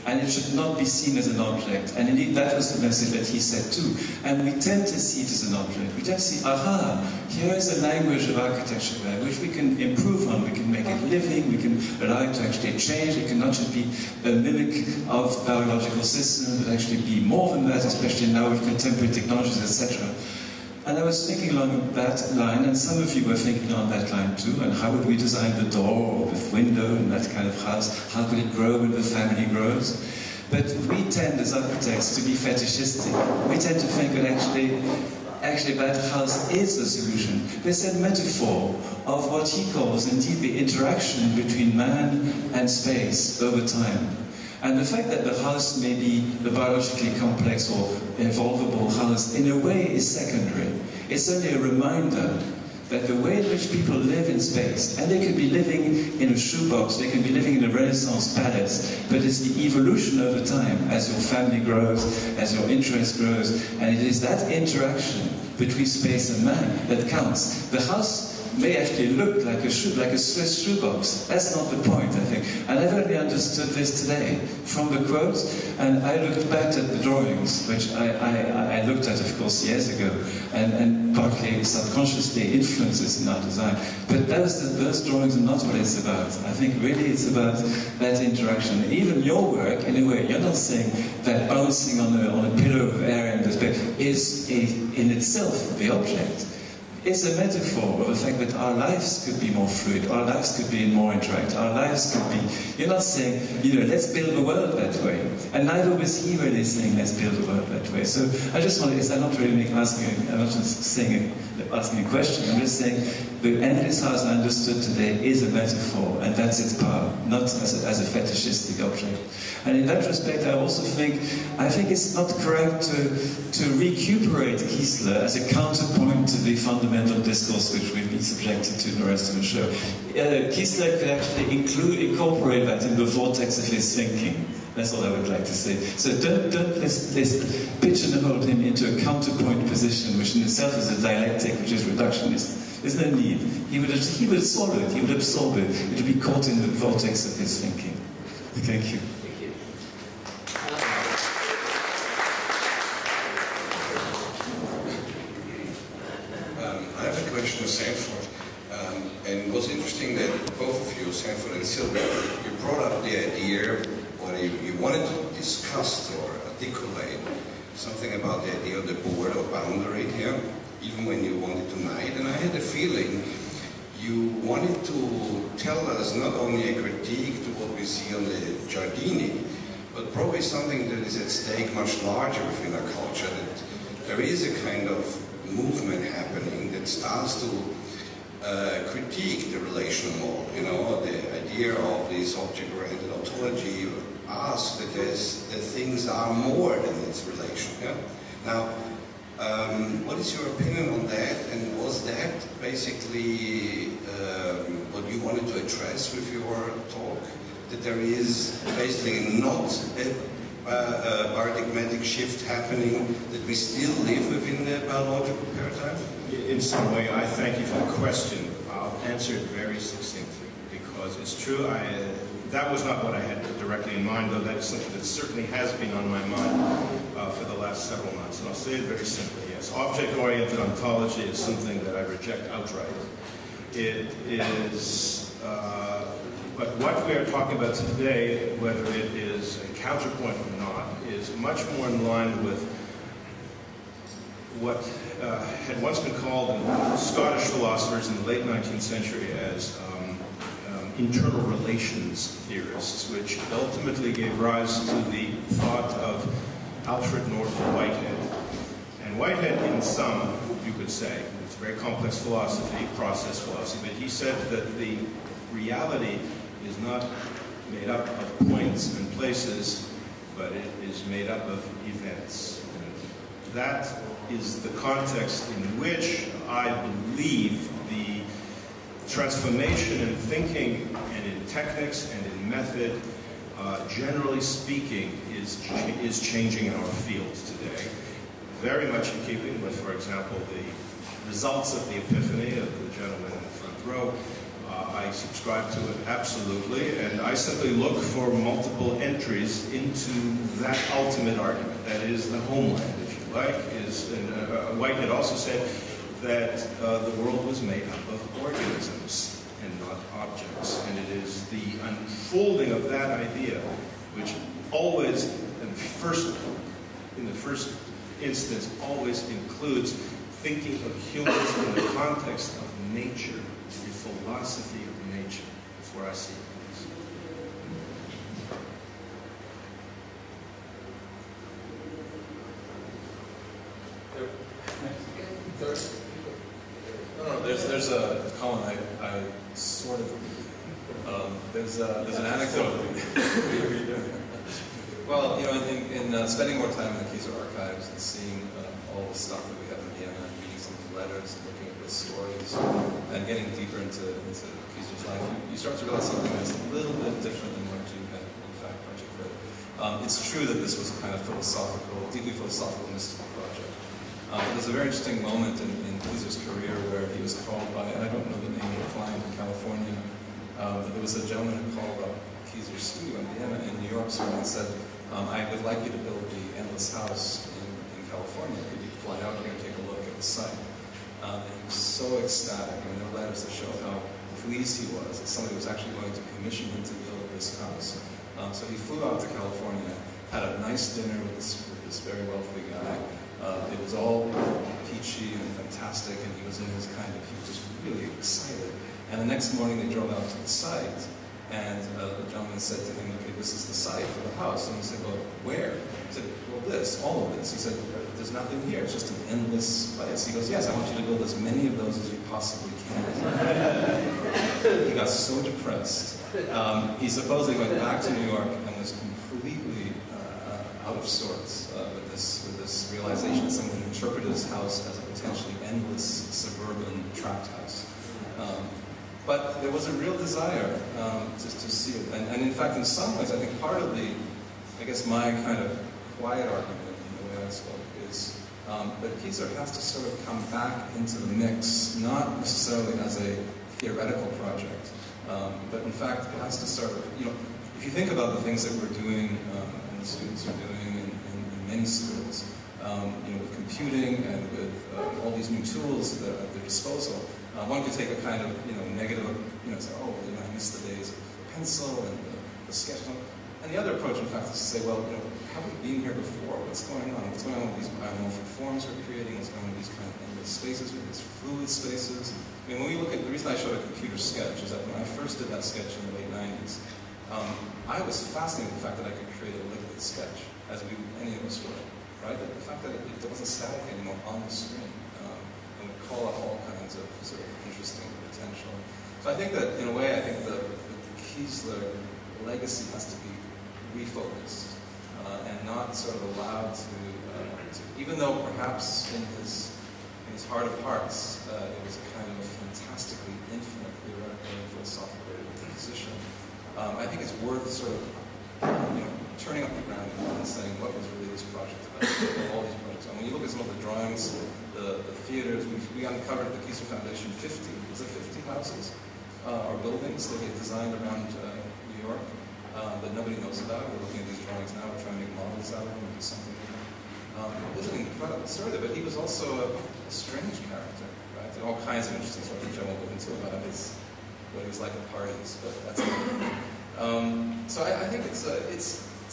And it should not be seen as an object. And indeed, that was the message that he said too. And we tend to see it as an object. We tend to see, aha, here is a language of architecture there, which we can improve on. We can make it living, we can allow it to actually change. It can not just be a mimic of biological systems, but actually be more than that, especially now with contemporary technologies, etc. And I was thinking along that line, and some of you were thinking on that line too, and how would we design the door or the window in that kind of house? How could it grow when the family grows? But we tend as architects to be fetishistic. We tend to think that actually that house is a solution. There's a metaphor of what he calls indeed the interaction between man and space over time. And the fact that the house may be the biologically complex or evolvable house in a way is secondary. It's only a reminder that the way in which people live in space, and they could be living in a shoebox, they can be living in a Renaissance palace, but it's the evolution over time as your family grows, as your interest grows, and it is that interaction between space and man that counts. The house may actually look like a Swiss shoebox. That's not the point, I think. And I've only understood this today from the quotes, and I looked back at the drawings, which I looked at, of course, years ago, and partly subconsciously influences in our design. But those drawings are not what it's about. I think really it's about that interaction. Even your work, in a way, you're not saying that bouncing on a pillow of air in the space is in itself the object. It's a metaphor of the fact that our lives could be more fluid, our lives could be more interactive, our lives could be... You're not saying, let's build the world that way. And neither was he really saying, let's build the world that way. So I just want to... I'm not really I'm not just saying asking a question, I'm just saying the endless house I understood today is a metaphor, and that's its power, not as a fetishistic object. And in that respect, I also think it's not correct to recuperate Kiesler as a counterpoint to the fundamental discourse which we've been subjected to in the rest of the show. Kiesler could actually incorporate that in the vortex of his thinking. That's all I would like to say. So let's pigeonhole him into a counterpoint position, which in itself is a dialectic, which is reductionist. There's no need. He would swallow it, he would absorb it. It would be caught in the vortex of his thinking. Thank you. I have a question of Sanford. And it was interesting that both of you, Sanford and Sylvia, you brought up the idea, or you wanted to discuss or articulate something about the idea of the border or boundary here, even when you wanted to night. And I had a feeling you wanted to tell us not only a critique to what we see on the Giardini, but probably something that is at stake much larger within our culture, that there is a kind of movement happening that starts to critique the relational model, you know, the idea of this object-oriented ontology, asks that things are more than its relation. Yeah? Now, what is your opinion on that, and was that basically what you wanted to address with your talk? That there is basically not a paradigmatic shift happening, that we still live within the biological paradigm? In some way, I thank you for the question. I'll answer it very succinctly, because it's true, that was not what I had directly in mind, though that's something that certainly has been on my mind for the last several months. And I'll say it very simply, yes. Object-oriented ontology is something that I reject outright. It is, but what we are talking about today, whether it is a counterpoint or not, is much more in line with what had once been called in Scottish philosophers in the late 19th century as internal relations theorists, which ultimately gave rise to the thought of Alfred North Whitehead. And Whitehead, in sum, you could say, it's very complex philosophy, process philosophy, but he said that the reality is not made up of points and places, but it is made up of events. And that is the context in which I believe the transformation in thinking and in techniques and in method, generally speaking, is changing in our field today. Very much in keeping with, for example, the results of the epiphany of the gentleman in the front row. I subscribe to it absolutely, and I simply look for multiple entries into that ultimate argument. That is the homeland, if you like. And Whitehead also said that the world was made up of organisms and not objects. And it is the unfolding of that idea which always, in the first instance, always includes thinking of humans in the context of nature, the philosophy of nature. That's where I see it. There's a Colin. I sort of there's an anecdote. Well, you know, in spending more time in the Kieser archives and seeing all the stuff that we have in Vienna, and reading some of the letters and looking at the stories, and getting deeper into Kieser's life, you start to realize something that's a little bit different than what you had in fact articulated. It's true that this was a kind of deeply philosophical, mystical project. But there's a very interesting moment in Kieser's career where he was called by, and I don't know the name of the client in California, but there was a gentleman who called up Kieser's studio in Vienna in New York and said, I would like you to build the Endless House in California. Could you fly out here and take a look at the site? And he was so ecstatic. I mean, there were letters that showed how pleased he was that somebody was actually going to commission him to build this house. So he flew out to California, had a nice dinner with this very wealthy guy. It was all peachy and fantastic, and he was really excited. And the next morning they drove out to the site, and the gentleman said to him, okay, this is the site for the house. And he said, well, where? He said, well, all of this. He said, there's nothing here, it's just an endless place. He goes, yes, I want you to build as many of those as you possibly can. He got so depressed. He supposedly went back to New York and was completely out of sorts with this realization that someone interpreted his house as a potentially endless suburban tract house. But there was a real desire to see it. And in fact, in some ways, I think part of my kind of quiet argument in the way I spoke is that Kieser has to sort of come back into the mix, not necessarily as a theoretical project, but in fact, it has to sort of, if you think about the things that we're doing and the students are doing in many schools, with computing and with all these new tools that are at their disposal, one could take a kind of, negative, say, I miss the days of the pencil and the sketch. And the other approach, in fact, is to say, well, have we been here before? What's going on? What's going on with these biomorphic forms we're creating? What's going on with these kind of endless spaces, these fluid spaces. I mean, when we look at, the reason I showed a computer sketch is that when I first did that sketch in the late 90s, I was fascinated with the fact that I could create a liquid sketch, as any of us were, right? The fact that it wasn't static anymore on the screen, and would call up all kinds of sort of interesting potential. So I think that, in a way, I think the Kiesler legacy has to be refocused and not sort of allowed to even though perhaps in his heart of hearts it was a kind of fantastically infinite theoretical and philosophical position, I think it's worth sort of turning up the ground and saying what was really this project about, all these projects. And when you look at some of the drawings, the theaters, we uncovered at the Kiesler Foundation 50 houses or buildings that get designed around New York that nobody knows about. We're looking at these drawings now, we're trying to make models out of them and do something with them. It was an incredible story there, but he was also a strange character, right? There are all kinds of interesting stories which I won't go into about what he was like at parties, but that's so I think it's an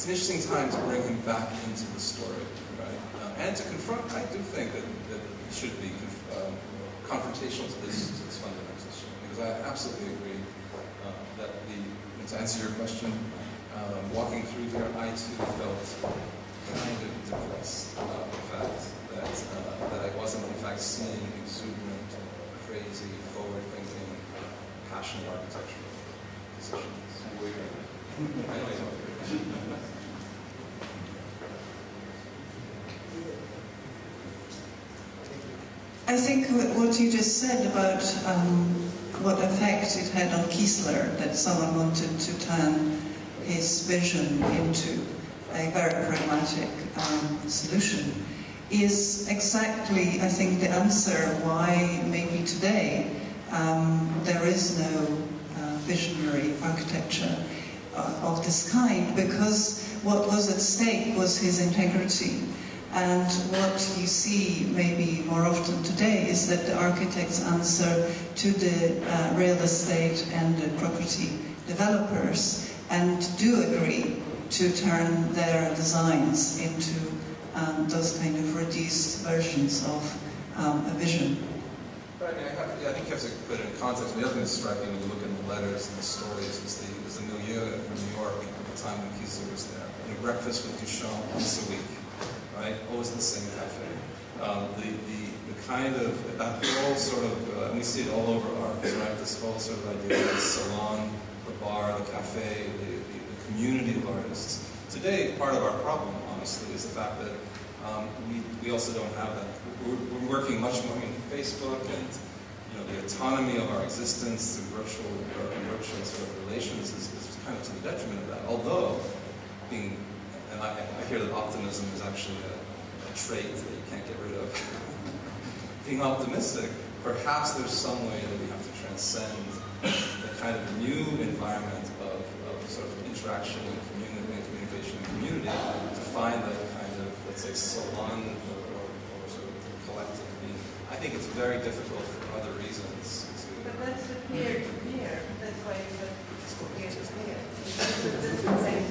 interesting time to bring him back into the story, right? And to confront, I do think that it should be confrontational to this fundamental issue, because I absolutely agree that to answer your question, walking through here, I too felt kind of depressed about the fact that I wasn't in fact seeing exuberant, crazy, forward-thinking, passionate architectural positions. I know I don't agree. I think what you just said about what effect it had on Kiesler, that someone wanted to turn his vision into a very pragmatic solution, is exactly, I think, the answer why maybe today there is no visionary architecture of this kind, because what was at stake was his integrity. And what you see maybe more often today is that the architects answer to the real estate and the property developers and do agree to turn their designs into those kind of reduced versions of a vision. Right, I think you have to put it in context. The other thing that's striking when you look at the letters and the stories is the milieu in New York at the time when Kiesler was there. Breakfast with Duchamp once a week. Right, always the same cafe. The kind of, that whole sort of, and we see it all over art, right? This whole sort of idea of the salon, the bar, the cafe, the community of artists. Today, part of our problem, honestly, is the fact that we also don't have that. We're working much more, Facebook and the autonomy of our existence through virtual sort of relations is kind of to the detriment of that. Although, and I hear that optimism is actually a trait that you can't get rid of. Being optimistic, perhaps there's some way that we have to transcend the kind of new environment of sort of interaction and communication and community to find that kind of, let's say, salon or sort of collective being. I think it's very difficult for other reasons to... But that's the peer-to-peer. That's why it's peer-to-peer. That's the same.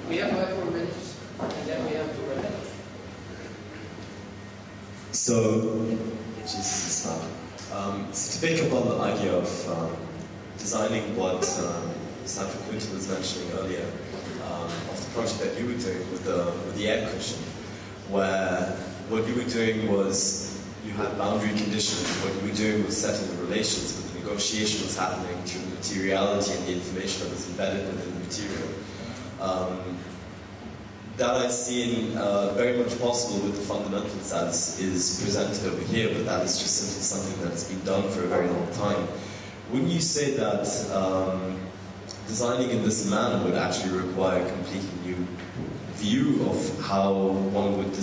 We have 5 more minutes, and then we have to wrap up. So, so to pick up on the idea of designing what Sanford Kwinter was mentioning earlier, of the project that you were doing with the air cushion, where what you were doing was you had boundary conditions. What you were doing was setting the relations, but the negotiation was happening through the materiality and the information that was embedded within the material. That I've seen very much possible with the fundamentals as is presented over here, but that is just simply something that's been done for a very long time. Wouldn't you say that designing in this manner would actually require a completely new view of how one would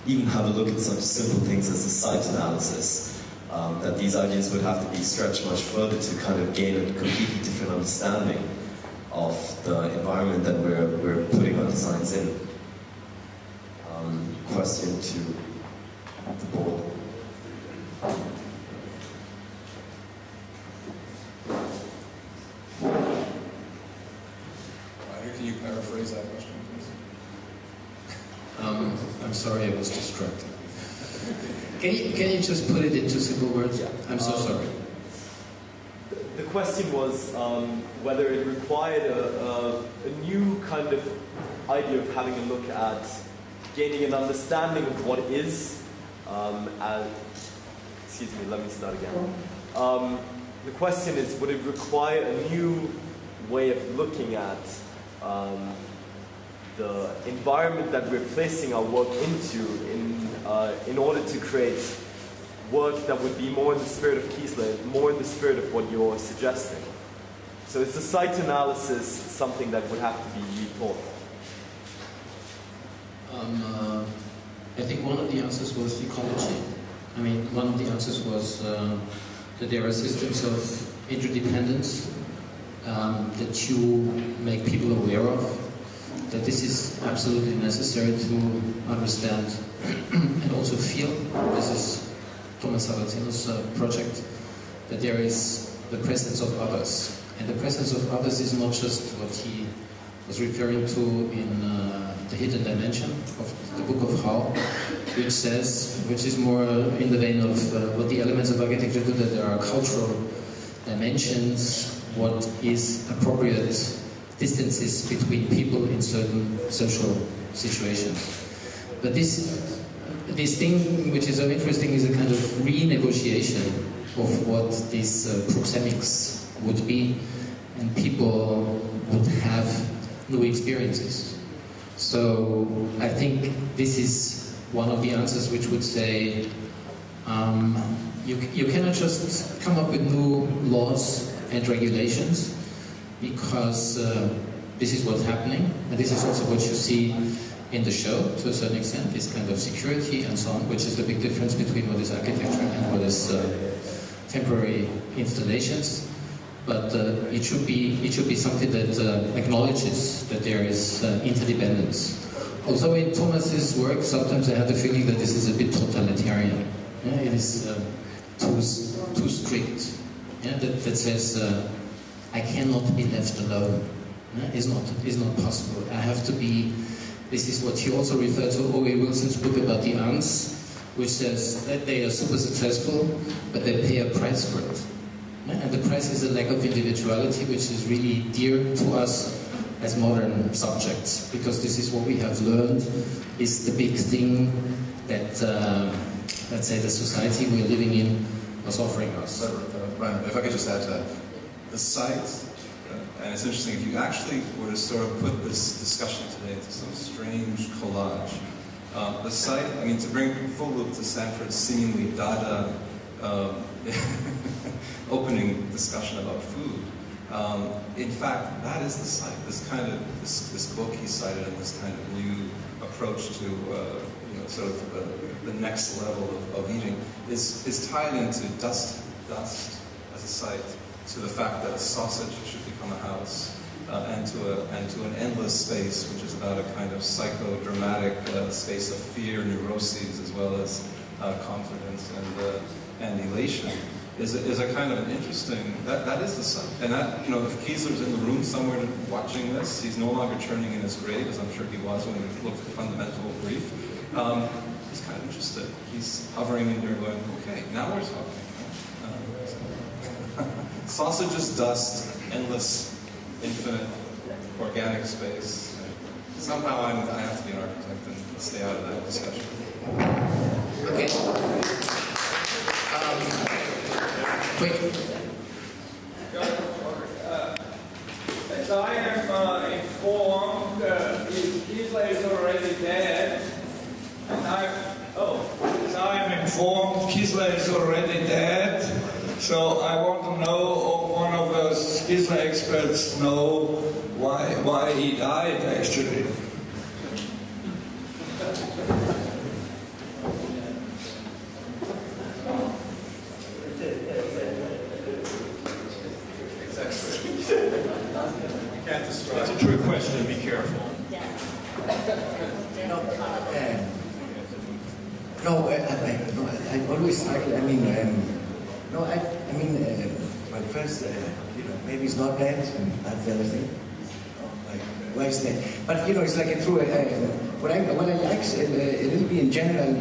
even have a look at such simple things as the site analysis? That these ideas would have to be stretched much further to kind of gain a completely different understanding of the environment that we're putting our designs in. Question to the board. Can you paraphrase that question, please? I'm sorry I was distracted. Can you just put it into simple words? Yeah. I'm so sorry. The question was whether it required a new kind of idea of having a look at gaining an understanding of what is. Excuse me, let me start again. The question is, would it require a new way of looking at the environment that we're placing our work into in order to create work that would be more in the spirit of Kiesler, more in the spirit of what you're suggesting. So is the site analysis something that would have to be rethought? I think one of the answers was ecology. I mean, one of the answers was that there are systems of interdependence that you make people aware of, that this is absolutely necessary to understand and also feel. This is Tomas Saraceno's project, that there is the presence of others. And the presence of others is not just what he was referring to in the hidden dimension of the book of How, which is more in the vein of what the elements of architecture do, that there are cultural dimensions, what is appropriate distances between people in certain social situations. But this thing which is so interesting is a kind of renegotiation of what these proxemics would be, and people would have new experiences. So I think this is one of the answers which would say you cannot just come up with new laws and regulations, because this is what's happening, and this is also what you see in the show to a certain extent, this kind of security and so on, which is the big difference between what is architecture and what is temporary installations. But it should be something that acknowledges that there is interdependence. Also in Thomas's work, sometimes I have the feeling that this is a bit totalitarian. Yeah, it is too strict. Yeah, that says I cannot be left alone. Yeah, it's not possible. I have to be. This is what he also referred to O.A. Wilson's book about the ants, which says that they are super successful, but they pay a price for it. Yeah, and the price is a lack of individuality, which is really dear to us as modern subjects, because this is what we have learned is the big thing that, let's say, the society we're living in was offering us. Reiner, if I could just add to that, the site, and it's interesting, if you actually were to sort of put this discussion today into some strange collage, the site, I mean, to bring full loop to Sanford's seemingly Dada opening discussion about food, in fact, that is the site. This book he cited, and this kind of new approach to sort of the next level of eating is tied into dust as a site, to the fact that a sausage should become a house, and to an endless space, which is about a kind of psychodramatic space of fear, neuroses, as well as confidence and elation. Is a kind of an interesting, that is the site. And that, if Kiesler's in the room somewhere watching this, he's no longer turning in his grave, as I'm sure he was when he looked at the fundamental brief. He's kind of interested. He's hovering in there going, okay, now we're talking. Sausages, dust, endless, infinite, organic space. Somehow I have to be an architect and stay out of that discussion. Okay. Quick. As I am informed, Kiesler is already dead, and as I am informed, Kiesler is already dead. So I want to know, if one of those Kiesler experts know why he died actually. It's a trick question, be careful. I always struggle. Well, first, maybe he's not dead, and that's the other thing. Why is that? But it's like a true. What I like a little general,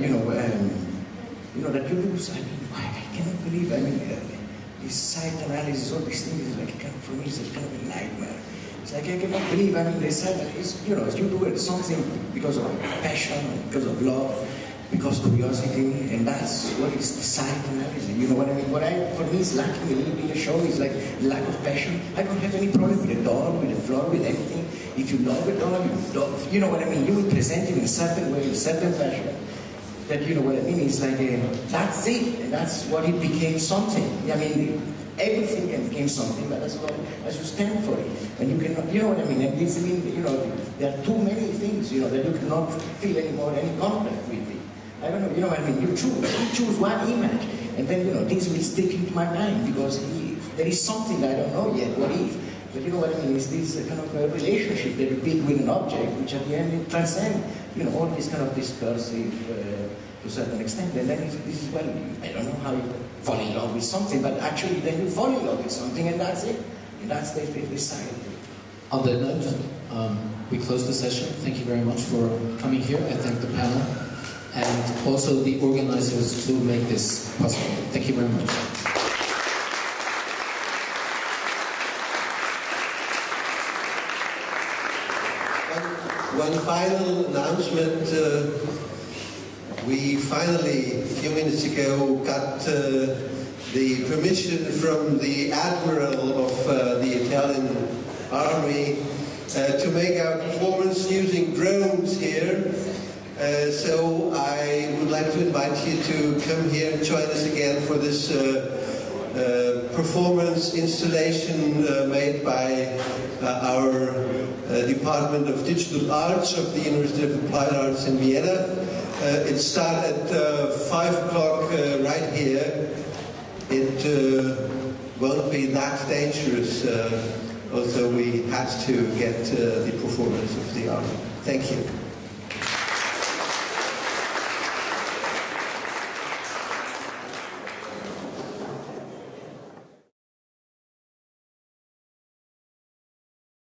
that you lose. I mean, I cannot believe. I mean, this site analysis, all these things is like for me, it's kind of a nightmare. It's like I cannot believe. I mean, the site is, you do something because of passion, because of love, because curiosity, and that's what is the site analysis. You know what I mean? For me, is lacking a little bit in the show is like lack of passion. I don't have any problem with the dog, with the floor, with anything. If you love a dog, you know what I mean? You will present it in a certain way, in a certain fashion. That, you know what I mean? It's like, that's it, and that's what it became something. I mean, everything can become something, but as long as you stand for it. And you cannot, you know what I mean? And this, there are too many things, that you cannot feel anymore any contact with it. I don't know, you know what I mean? You choose one image, and then, this will stick into my mind, because there is something I don't know yet what is. But you know what I mean? It's this kind of a relationship that you build with an object, which at the end it transcends, all this kind of discursive to a certain extent. And then this is, well, I don't know how you fall in love with something, but actually then you fall in love with something, and that's it. And that's the side. On that note, we close the session. Thank you very much for coming here. I thank the panel and also the organizers who make this possible. Thank you very much. One final announcement. We finally, a few minutes ago, got the permission from the Admiral of the Italian Army to make our performance using drones here. So I would like to invite you to come here and join us again for this performance installation made by our Department of Digital Arts of the University of Applied Arts in Vienna. It started at 5 o'clock right here. It won't be that dangerous, although we had to get the performance of the art. Thank you.